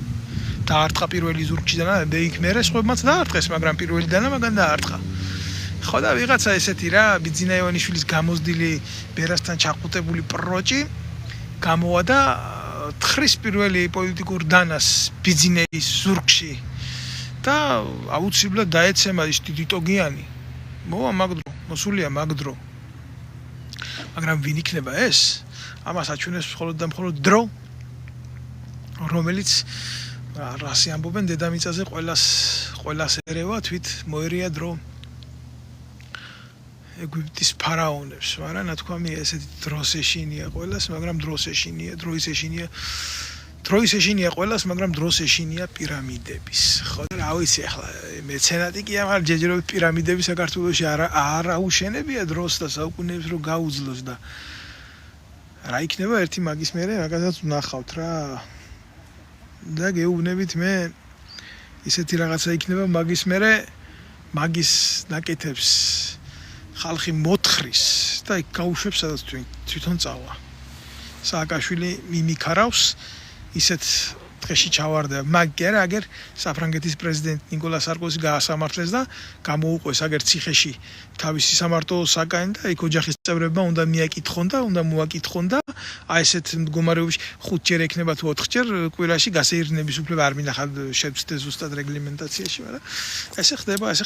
დაარტყა პირველი ზურგში და იქ მერე სხვებმაც დაარტყეს, მაგრამ პირველიდანო მაგან დაარტყა. ხო და ვიღაცა ესეთი რა, ბიძინა ივანიშვილის გამოზდილი ბერასთან ჩაყუტებული პროჭი გამოვა და თხრის პირველი პოლიტიკურ დანას ბიძინეის ზურგში და აუცილებლად დაეცემა ის ტიტოგიანი. მოვა მაგდრო, მოსულია მაგდრო. მაგრამ ვინ იქნება ეს? ამას აჩვენებს მხოლოდ და მხოლოდ დრო, რომელიც რასი ამბობენ დედამიწაზე ყველას ერევა, თვით მოერია დრო. ეგვიპტის ფარაონებს, მაგრამ ნათქვამია ესეთი დროს ეშინია ყველას, მაგრამ დროს ეშინია ყველას, მაგრამ დროს ეშინია პირამიდების. ხო და რა ვიცი ახლა მეცენატი კი ამარ ჯეჯერობით პირამიდები საქართველოში არ აუშენებია დროს და საუკუნეებს რო გაუძლოს და რა იქნება ერთი მაგის მერე მაგასაც ვნახავთ რა. და გეუბნებით მე ისეთი რაღაცა იქნება მაგის მერე მაგის ნაკეთებს ხალხი მოთხრის და იქ გაუშვებს სადაც თვითონ წავა. სააკაშვილი მიმიქარავს ისეთ დღეში ჩავარდება. მაგერ აგერ საფრანგეთის პრეზიდენტ ნიკოლა სარკოზი გაასამართლეს და გამოუყვეს აგერ ციხეში თავისი სამარტო საკანი და იქ ოჯახის წევრებმა უნდა მიაკითხონ და უნდა მოაკითხონ და აი ესეთ მდგომარეობაში 5 ჯერ ექნება თუ 4 ჯერ კვირაში გასეირნების უფლება არ მინახავთ შეცდეთ ზუსტად რეგლამენტაციაში, მაგრამ ესე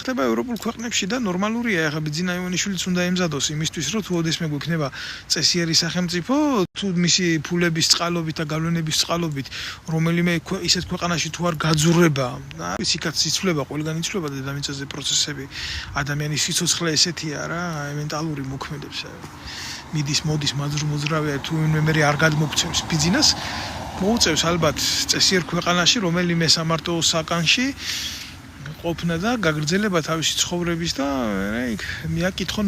ხდება ევროპულ ქვეყნებში და ნორმალურია. ახლა ბიძინა ივანიშვილიც უნდა ემზადოს იმისთვის, რომ თუ ოდესმე გვექნება წესიერი სახელმწიფო, თუ მისი ფულების წყალობით და გავლენების წყალობით რომელიმე ისეთ ქვეყანაში თუ არ გაძურება, ის იქაც იცვლება, ყველგან იცვლება დედამიწაზე პროცესები, ადამიანის სიცოცხლე ესეთია რა, მენტალური მოქმედებს. მოდის მოძრავია თუ მე არ გადმოგცემს ბიძინას, მოუწევს ალბათ წესიერ ქვეყანაში რომელიმე სამარტო საკანში ყოფნა და გაგრძელება თავისი ცხოვრების და იქ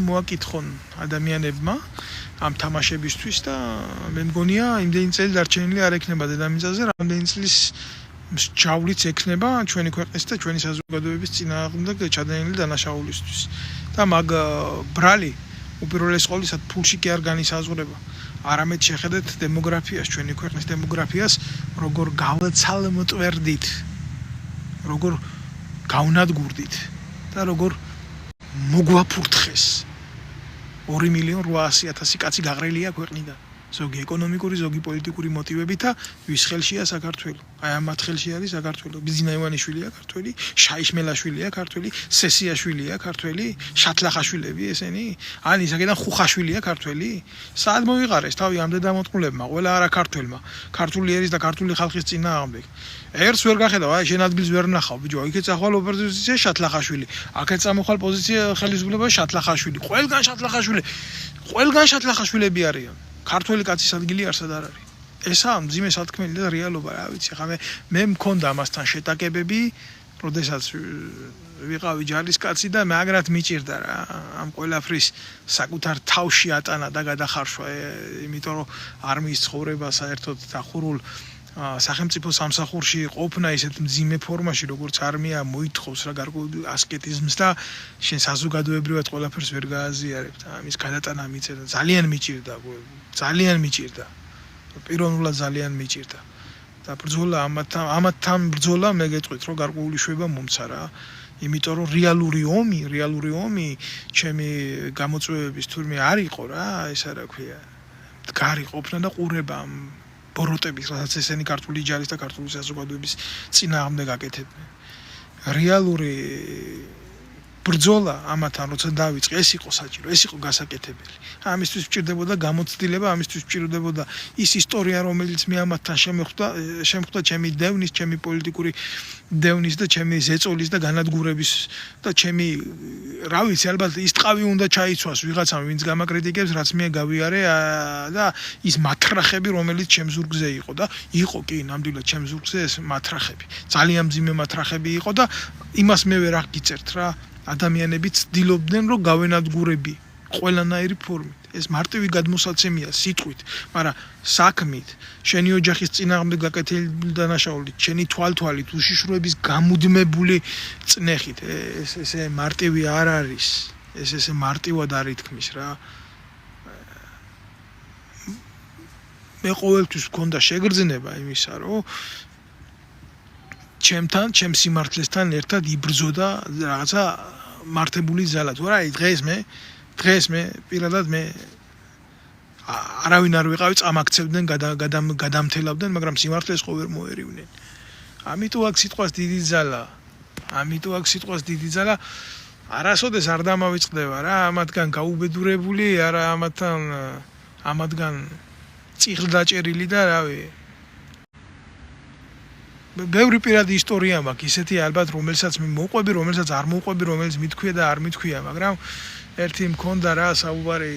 მოაკითხონ ადამიანებმა ამ თამაშებისთვის და მე მგონია იმდენი წელი დარჩენილი არ ექნება დედამიწაზე, რამდენი წლის მსჯავრიც ექნება ჩვენი ქვეყნის და ჩვენი საზოგადოების წინააღმდეგ ჩადენილი დანაშაულისთვის. და მაგ ბრალი უპირველეს ყოვლისა ფულში კი არ განისაზღვრება. არამედ შეხედეთ დემოგრაფიას, ჩვენი ქვეყნის დემოგრაფიას, როგორ გავცალმტვერდით, როგორ გავნადგურდით და როგორ მოგვაფურთხეს 2,800,000 კაცი გაყრილია ქვეყნიდან. ზოგი ეკონომიკური, ზოგი პოლიტიკური მოტივებით და ვის ხელშია საქართველო. აი ამათ ხელში არის საქართველო. ბიზინა ივანიშვილია ქართველი, შაიშმელაშვილია ქართველი, სესიაშვილია ქართველი, შატლახაშვილები ესენი? ან ისაკიდან ხუხაშვილია ქართველი? სად მოიყარეს თავი ამ დედამოტყულებმა, ყველა არა ქართველმა, ქართული ერის და ქართული ხალხის წინააღმდეგ. ერთს ვერ გახედავ, აი შენ ადგილს ვერ ნახავ, ბიჭო, იქეთ წახვალ ოპოზიცია შატლახაშვილი, აქეთ წამოხვალ პოზიცია ხელისუფლება შატლახაშვილი, ყველგან შატლახაშვილები არიან. ქართველი კაცის ადგილი არსად არ არის. ესაა მძიმე სათქმელი და რეალობა, რა ვიცი, ხა მე მქონდა ამასთან შეტაკებები, როდესაც ვიყავი ჯარისკაცი და მაგრად მიჭირდა რა, ამ ყველაფრის საკუთარ თავში ატანა და გადახარშვა, იმიტომ რომ არმიის ცხოვრება საერთოდ დახურულ სახელმწიფო სამსახურში ყოფნა ისეთ მძიმე ფორმაში, როგორც არმია მოითხოვს რა გარკვეულ ასკეტიზმს და შენ საზოგადოებრივად ყველაფერს ვერ გააზიარებ და ამის გადატანა მიწერდა, ძალიან მიჭირდა. პიროვნულად ძალიან მიჭირდა. და ბრძოლა ამათთან ბრძოლა მე გეტყვით, რომ გარკვეული შვება მომცა რა. იმიტომ რომ რეალური ომი ჩემი გამოწვევების თურმე არ იყო რა, ესა რა ქვია. მდგარი ყოფნა და ყურება ბოროტების, რასაც ესენი ქართული ჯარის და ქართული საზოგადოების წინააღმდეგ აკეთებდნენ. რეალური ბრძოლა ამათთან როცა დავიწყე, ეს იყო საჭირო, ეს იყო გასაკეთებელი. ამისთვის ვჭირდებოდა გამოცდილება, ამისთვის ვჭირდებოდა ის ისტორია, რომელიც მე ამათთან შემხვდა ჩემი დევნის, ჩემი პოლიტიკური დევნის და ჩემი ზეწოლის და განადგურების და ჩემი, რა ვიცი, ალბათ ის ტყავი უნდა ჩაიცვას ვიღაცამ, ვინც გამაკრიტიკებს, რაც მე გავიარე და ის მათრახები, რომელიც ჩემ ზურგზე იყო და იყო კი, ნამდვილად ჩემ ზურგზე ეს მათრახები. ძალიან მძიმე მათრახები იყო და იმას მე ვერ აღგიწერთ რა. ადამიანები ცდილობდნენ რომ გავენადგურები ყველანაირი ფორმით. ეს მარტივი გადმოსაცემია სიტყვით, მაგრამ საქმით, შენი ოჯახის წინააღმდეგ გაკეთებული დანაშაულით, შენი თვალთვალით, უშიშროების გამუდმებული წნეხით, ესე მარტივი არ არის. ესე მარტივად არ ითქმის რა. მე ყოველთვის მქონდა შეგრძნება იმისა, რომ ჩემ სიმართლესთან ერთად იბრძოდა რაღაცა მართებული ძალა. თუ არა, დღეს მე პირადად არავინ არ ვიყავი, წამაქცევდნენ, გადამთელავდნენ, მაგრამ სიმართლეს ხო ვერ მოერივნენ. ამიტომ აქ სიტყვას დიდი ძალა, არასოდეს არ დამავიწყდება რა, ამათგან გაუბედურებული, არა ამათგან წიღლდაჭერილი და რავი. ბევრი პირადი ისტორია მაქვს, ისეთი ალბათ, რომელსაც მე მოყვები, რომელსაც არ მოყვები, რომელიც მithქვია და არ მithქვია, მაგრამ ერთი მქონდა რა საუბარი,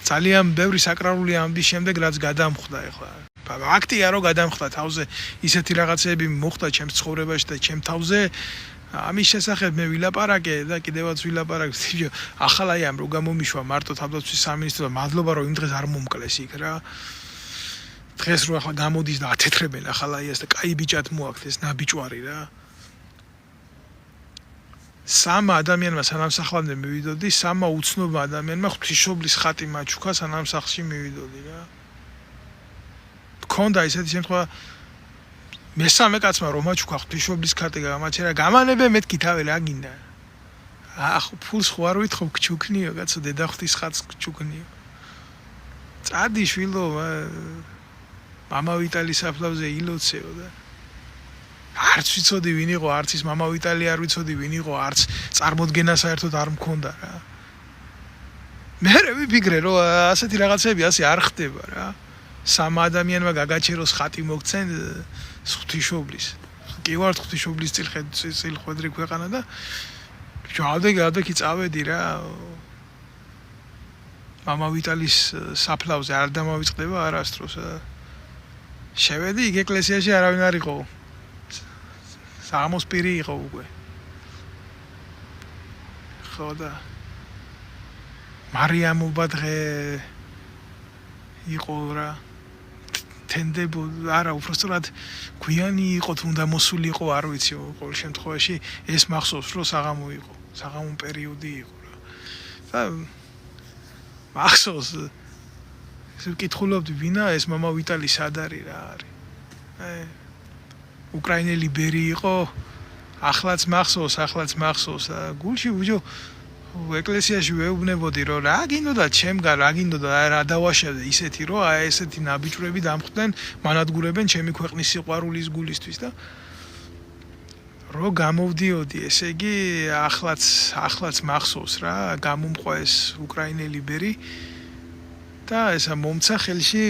ძალიან ბევრი საკრალური ამბის შემდეგ, რაც გადამხვდა ეხლა. ფაქტია რომ გადამხვდა თავზე, ისეთი რაღაცები მოხდა ჩემს ცხოვრებაში და ჩემ თავზე, ამის შესახებ მე ვილაპარაკე და კიდევაც ვილაპარაკე, ახლა აი ამ რო გამომიშვა მარტო თავდაცვის სამინისტრო, მადლობა რომ იმ დღეს არ მომკლეს იქ რა. დღეს რო ახლა გამოდის და ათეთრებენ ახლა ეს და კაი ბიჭად მოაქცეს ნაბიჭვარი რა. სამა ადამიანმა სანამსახლამდე მივიდოდი, სამა უცნობმა ადამიანმა ღვთისმშობლის ხატი მაჩუქა სანამსახლში მივიდოდი რა. მქონდა ისეთი შემთხვევა, მესამე კაცმა რომ მაჩუქა ღვთისმშობლის ხატი გამაჩერა, გამანებე მეთქი თავი რა გინდა. ფულს ხო არ ვითხოვ გჩუქნიო, კაცო, დედა ღვთის ხატს გჩუქნიო. წადი შვილო, მამა ვიტალი საფლავზე ილოცეო და არც ვიცოდი ვინ იყო, არც ის მამა ვიტალი არ ვიცოდი ვინ იყო, არც წარმოდგენა საერთოდ არ მქონდა რა. მე ვიფიქრე რომ ასეთი რაღაცები ასე არ ხდება რა. სამ ადამიანმა გაგაჩეროს ხატი მოგცენ ღვთისმშობლის. კი ვარ ღვთისმშობლის წილხვედრი ქვეყანა და ჯავდეგი წავედი რა. მამა ვიტალის საფლავზე არ დამავიწყდება არასდროს. შევედი იქ ეკლესიაში არავინ არ იყო. სამოსპირი იყო უკვე. ხო და მარიამობა დღე იყო რა. თენდებოდა, არა, უბრალოდ გვიანი იყო, თუნდა მოსული იყო, არ ვიცი, ყოველ შემთხვევაში ეს მახსოვს, რომ საღამო იყო, საღამო პერიოდი იყო რა. და მახსოვს ვკითხულობდი, ვინა ეს მამა ვიტალი სად არის რა არის. უკრაინელი ბერი იყო, ახლაც მახსოვს, გულში უჯო ეკლესიაში ვეუბნებოდი, რომ რა გინდოდა ჩემგან, რა გინდოდა რა დავაშავდე ისეთი, რომ აი ესეთი ნაბიჯვრები დამხვდნენ, მანადგურებენ ჩემი ქვეყნის სიყვარულის გულისთვის და რო გამოვდიოდი, ესე იგი ახლაც მახსოვს რა, გამომყვა ეს უკრაინელი ბერი და ესა მომცა ხელში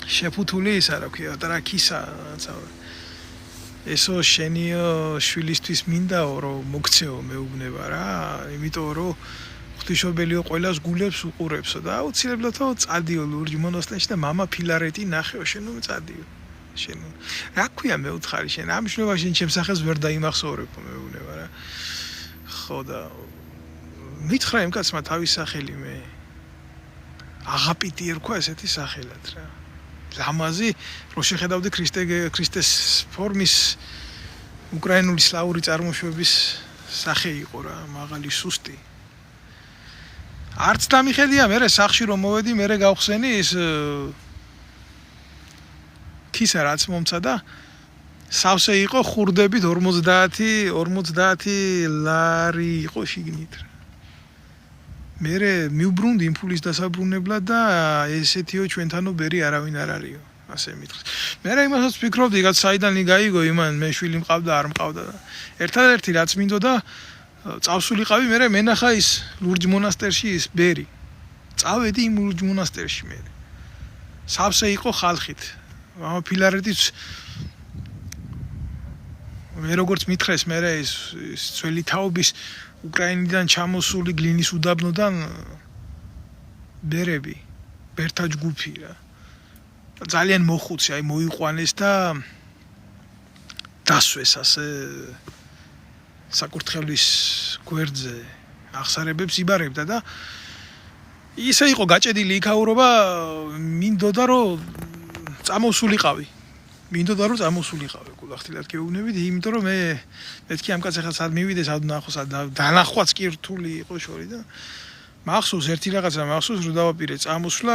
შეფუთული ისა რა ქვია, ტრაქისა ესო შენი შვილისთვის მინდაო რომ მოგცეო მეუბნება რა, იმიტომ რომ ღვთისმშობელიო ყველას გულებს უყურებსო და აუცილებლად წადიო ლურჯ მონასტერში და მამა ფილარეტი ნახეო შენ წადიო. შენ რა ქვია მეუთხარი შენ ამ შნობაში შენ ჩემს სახელს ვერ დაიმახსოვრებო მეუბნება რა. ხო და მითხრა იმ კაცმა თავის სახელი მე აღაპიტი ერქვა ესეთი სახელად რა. ლამაზი რო შეხედავდი ქრისტეს ფორმის უკრაინული სლავური წარმოშობის სახე იყო რა, მაღალი სუსტი. არც დამიხედია მე სახში რომ მოვედი, მე გავხსენი ის ქისა რაც მომცა და სავსე იყო ხურდებით 50 ლარი იყო შიგნით. მე მიუბრუნდი იმფულის დასაბრუნებლად და ესეთიო ჩვენთანო ბერი არავინ არ არისო, ასე მითხრეს. მე იმასაც ვფიქრობდი, რაც საიდანი გაიგო იმან, მე შვილი მყავდა, არ მყავდა და ერთადერთი რაც მინდოდა წავსულიყავი მე მენახა ის ლურჯ მონასტერში ის ბერი. წავედი იმ ლურჯ მონასტერში მე. სავსე იყო ხალხით. მამა ფილარეტიც მე როგორც მითხრეს მე ის ძველი თაობის უკრაინიდან ჩამოსული გლინის უდაბნოდან ბერები, ბერთა ჯგუფი რა. ძალიან მოხუცი, აი მოიყვანეს და დასვეს ასე საკურთხევლის გვერდზე აღსარებებს იბარებდა და ისე იყო გაჭედილი იქაურობა, მინდოდა რომ წამოსულიყავი. გულახდილად გეუბნებით, იმიტომ რომ მე მეთქი ამ კაცს ახლა სად მივიდე, სად ნახო, სად დანახვაც კი რთული იყო შორი და მახსოვს ერთი რაღაცა რომ დავაპირე წამოსვლა,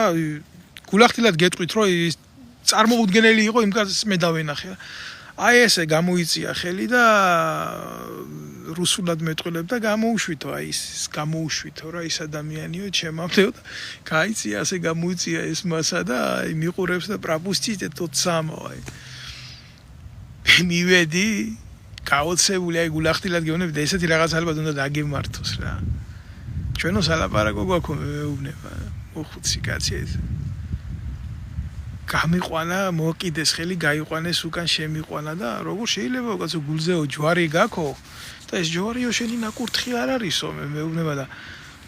გულახდილად გეტყვით რომ ის წარმოუდგენელი იყო იმ კაცს მე დავენახე. აი ესე გამოიწია ხელი და რუსულად მეტყვილებდა გამოუშვითო, აი ის გამოუშვითო რა ის ადამიანიო ჩემამდეო და გაიწია ასე გამოიწია ეს მასა და აი მიყურებს და პრაპუსტით tot samo აი. მივედი გაოცებული აი გულახდილად გეუბნები და ესეთი რაღაც ალბათ უნდა დაგემართოს რა. ჩვენო სალაპარაკო გვაქვს მეუბნება. მოხუცი კაცი ეს. გამიყვანა, მოკიდეს ხელი, გაიყვანეს უკან შემიყვანა და როგორ შეიძლება კაცო გულზეო ჯვარი გაქო და ეს ჯვარიო შენი ნაკურთხი არ არისო მე მეუბნება და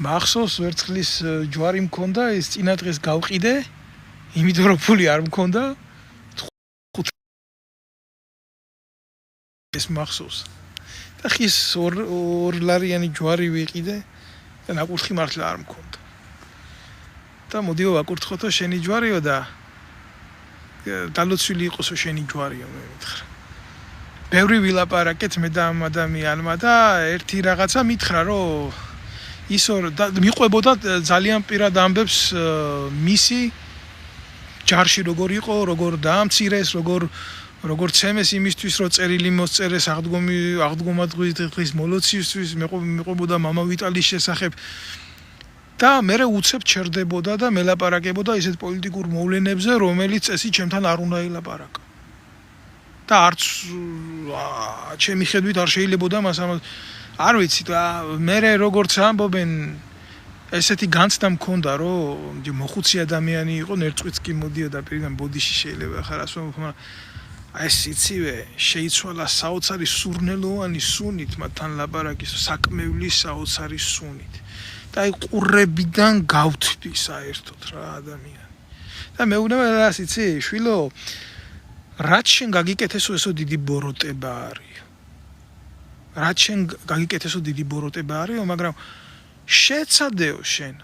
მახსოვს ვერცხლის ჯვარი მქონდა ეს წინა დღეს გავყიდე იმიტომ რომ ფული არ მქონდა ეს მახსოვს და ხის 2 ლარიანი ჯვარი ვიყიდე და ნაკურთხი მართლა არ მქონდა და მოდიო ვაკურთხოთო შენი ჯვარიო და დალოცვილი იყოსო შენი ჯვარიო მე მითხრა. ბევრი ვილაპარაკეთ მე და ამ ადამიანმა და ერთი რაღაცა მითხრა რომ ისო მიყვებოდა ძალიან პირად ამბებს მისი ჯარში როგორ იყო, როგორ დაამცირეს, როგორ ცემეს იმისთვის რომ წერილი მოსწერეს აღდგომადღვის მოლოცისთვის მეყვებოდა მამა ვიტალის შესახებ და მე უცებ ჩერდებოდა და მელაპარაკებოდა ისეთ პოლიტიკურ მოვლენებზე, რომელიც წესი ჩემთან არ უნდა ელაპარაკა. და არც ჩემი ხედვით არ შეიძლებოდა მას არ ვიცი და მე როგორც ამბობენ ესეთი განცდა მქონდა რომ მოხუცი ადამიანი იყო, ნერწყვიც კი მოდიოდა პირიდან ბოდიში შეიძლება ხარ ასე მაგრამ ეს იცივე შეიცვალა საოცარი სურნელოვანი სუნით მათთან ლაპარაკის საკმევლის საოცარი სუნით. და აი ყურებიდან გავთვი საერთოდ რა ადამიანი. და მეუბნება რას იცი, შვილო, რაც შენ გაგიკეთესო ესო დიდი ბოროტება არისო. რაც შენ გაგიკეთესო დიდი ბოროტება არისო, მაგრამ შეცადეო შენ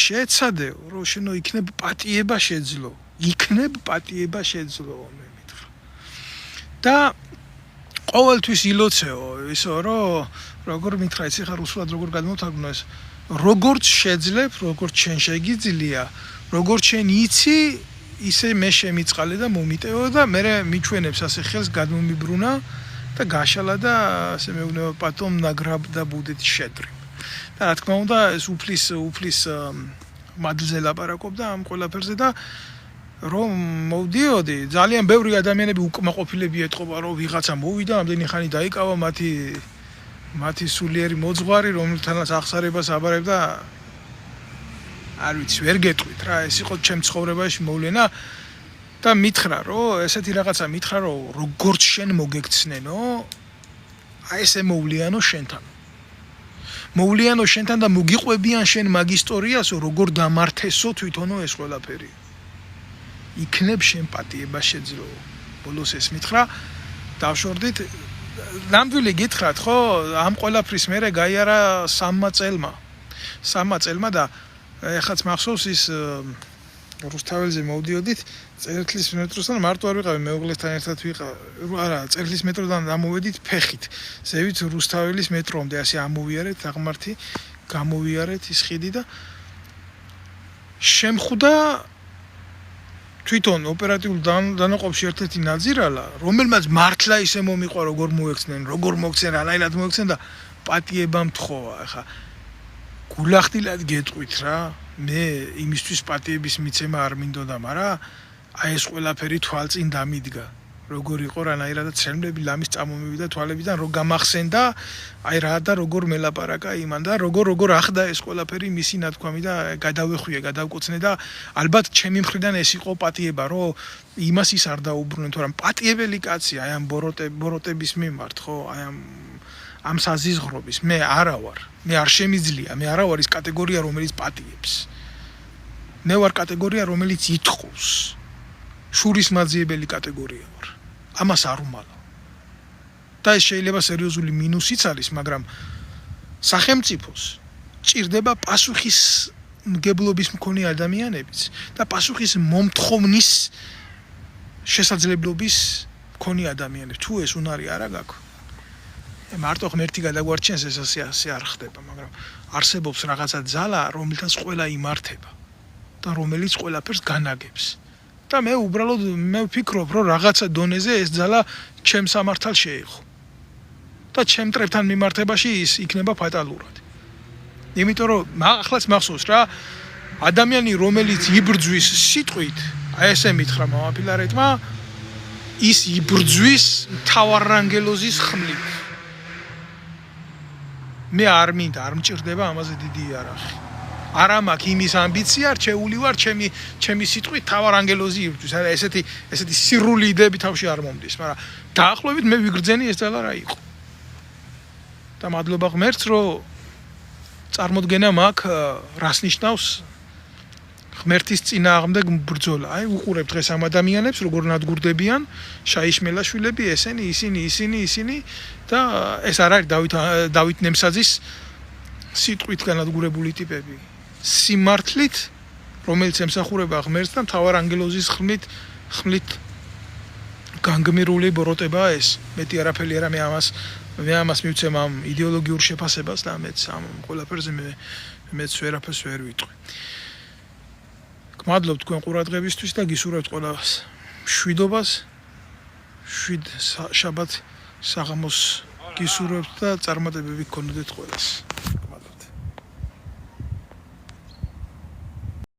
შეცადეო, რომ შენო იქნებ პატიება შეძლო. იქნებ პატიება შეძლო მე მითხრა. და ყოველთვის ილოცეო ისო რომ როგორ მითხრა იცი ხარ უსულად როგორ გადმოვთარგმნო ეს როგორც შეძლებ როგორც შენ შეგიძლია როგორც შენ იცი ისე მე შემიწყალე და მომიტევო და მე მიჩვენებს ასე ხელს გადმომიბრუნა და გაშალა და ასე მეუბნება პატომ ნაგრაბ და ბუდეთ შედრი და რა თქმა უნდა ეს უფლის მადლზე ლაპარაკობდა ამ ყველაფერზე და რომ მოვდიოდი ძალიან ბევრი ადამიანები უკმაყოფილები ეთყობა რომ ვიღაცა მოვიდა ამდენი ხანი დაიკავა მათი სულიერი მოძღვარი რომელთანაც აღსარებას აბარებდა არ ვიცი ვერ გეტყვით რა ეს იყო ჩემ ცხოვრებაში მოვლენა და მითხრა რომ ესეთი რაღაცა მითხრა რომ როგორც შენ მოგექცნენო აი ესე მოვლიანო შენთან და მოგიყვებიან შენ მაგ ისტორიასო როგორ დამართესო თვითონო ეს ყველაფერი იქნებ შენ პატიება შეძლო ბოლოს ეს მითხრა დავშორდით ნამდვილი გითხრათ ხო ამ ყველაფრის მერე გაიარა 3 წელმა და ეხაც მახსოვს ის რუსთაველზე მოვდიოდით წერტლის მეტროსთან მარტო არ ვიყავი მეუღლესთან ერთად არა წერტლის მეტროდან ამოვედით ფეხით ზევით რუსთაველის მეტრომდე ასე ამოვიარეთ აღმართი გამოვიარეთ ის ხიდი და შემხვდა თვითონ ოპერატიულ დანაყოფში ერთ-ერთი ნაძირალა რომელმაც მართლა ისე მომიყვა როგორ მოექცნენ რანაირად მოექცნენ და პატიება მთხოვა ახლა გულახდილად გეტყვით რა მე იმისთვის პატიების მიცემა არ მინდოდა მაგრამ აი ეს ყველაფერი თვალწინ დამიდგა როგორ იყო რანაირადაც ცემლები ლამის წამომივიდა თვალებიდან რო გამახსენდა აი რა და როგორ მელაპარაკა იმან და როგორ ახდა ეს ყველაფერი მისი ნათქვამი და გადავეხვიე გადავკოცნე და ალბათ ჩემი მხრიდან ეს იყო პატიება რომ იმას ის არ დაუბრუნე თორემ პატიებელი კაცი აი ამ ბოროტების მიმართ ხო აი ამ საზიზღრობის მე არა ვარ მე არ შემიძლია მე არა ვარ ის კატეგორია რომელიც პატიებს მე ვარ კატეგორია რომელიც ითხოვს შურისმაძიებელი კატეგორია ვარ ამას არ უმალავ და ეს შეიძლება სერიოზული მინუსიც არის მაგრამ სახელმწიფოს ჭირდება პასუხისმგებლობის მქონე ადამიანებიც და პასუხის მომთხოვნის შესაძლებლობის მქონე ადამიანები თუ ეს უნარი არა გაქვს მარტო ღმერთი გადაგვარჩენს ეს ასე არ ხდება მაგრამ არსებობს რაღაცა ძალა რომელთაც ყველა იმართება და რომელიც ყველაფერს განაგებს და მე უბრალოდ მე ვფიქრობ რომ რაღაცა დონეზე ეს ძალა ჩემ სამართალ შეეხო და ჩემ წრებთან მიმართებაში ის იქნება ფატალურად იმიტომ რომ ახლაც მახსოვს რა ადამიანი რომელიც იბრძვის სიტყვით აი ესე მითხრა მამაფილარეთმა ის იბრძვის მთავარანგელოზის ხმლით მე არ მინდა არ მჭირდება ამაზე დიდი იარაღი არა მაქვს იმის ამბიცია რჩეული ვარ ჩემი სიტყვით თავარანგელოზი იბრძვის არა ესეთი სირული იდეები თავში არ მომდის მაგრამ დაახლოებით მე ვიგრძენი ეს ძალა რა იყო და მადლობა ღმერთს რომ წარმოდგენა მაქვს რას ნიშნავს ღმერთის წინააღმდეგ ბრძოლა აი უყურებ დღეს ამ ადამიანებს როგორ ნადგურდებიან შაიშმელაშვილები ესენი ისინი და ეს არ არის დავით ნემსაძის სიტყვით განადგურებული ტიპები სიმართლით რომელიც ემსახურება ღმერთს და მთავარანგელოზის ხმლით განგმირული ბოროტებაა ეს მეტი არაფერი არა მე ამას მივცემ ამ იდეოლოგიურ შეფასებას და მეც ამ ყველაფერზე მეც ვერაფერს ვერ ვიტყვი გმადლობთ თქვენ ყურადღებისთვის და გისურვებთ ყველას მშვიდობას შაბათ საღამოს გისურვებთ და წარმატებები გქონოდეთ ყველას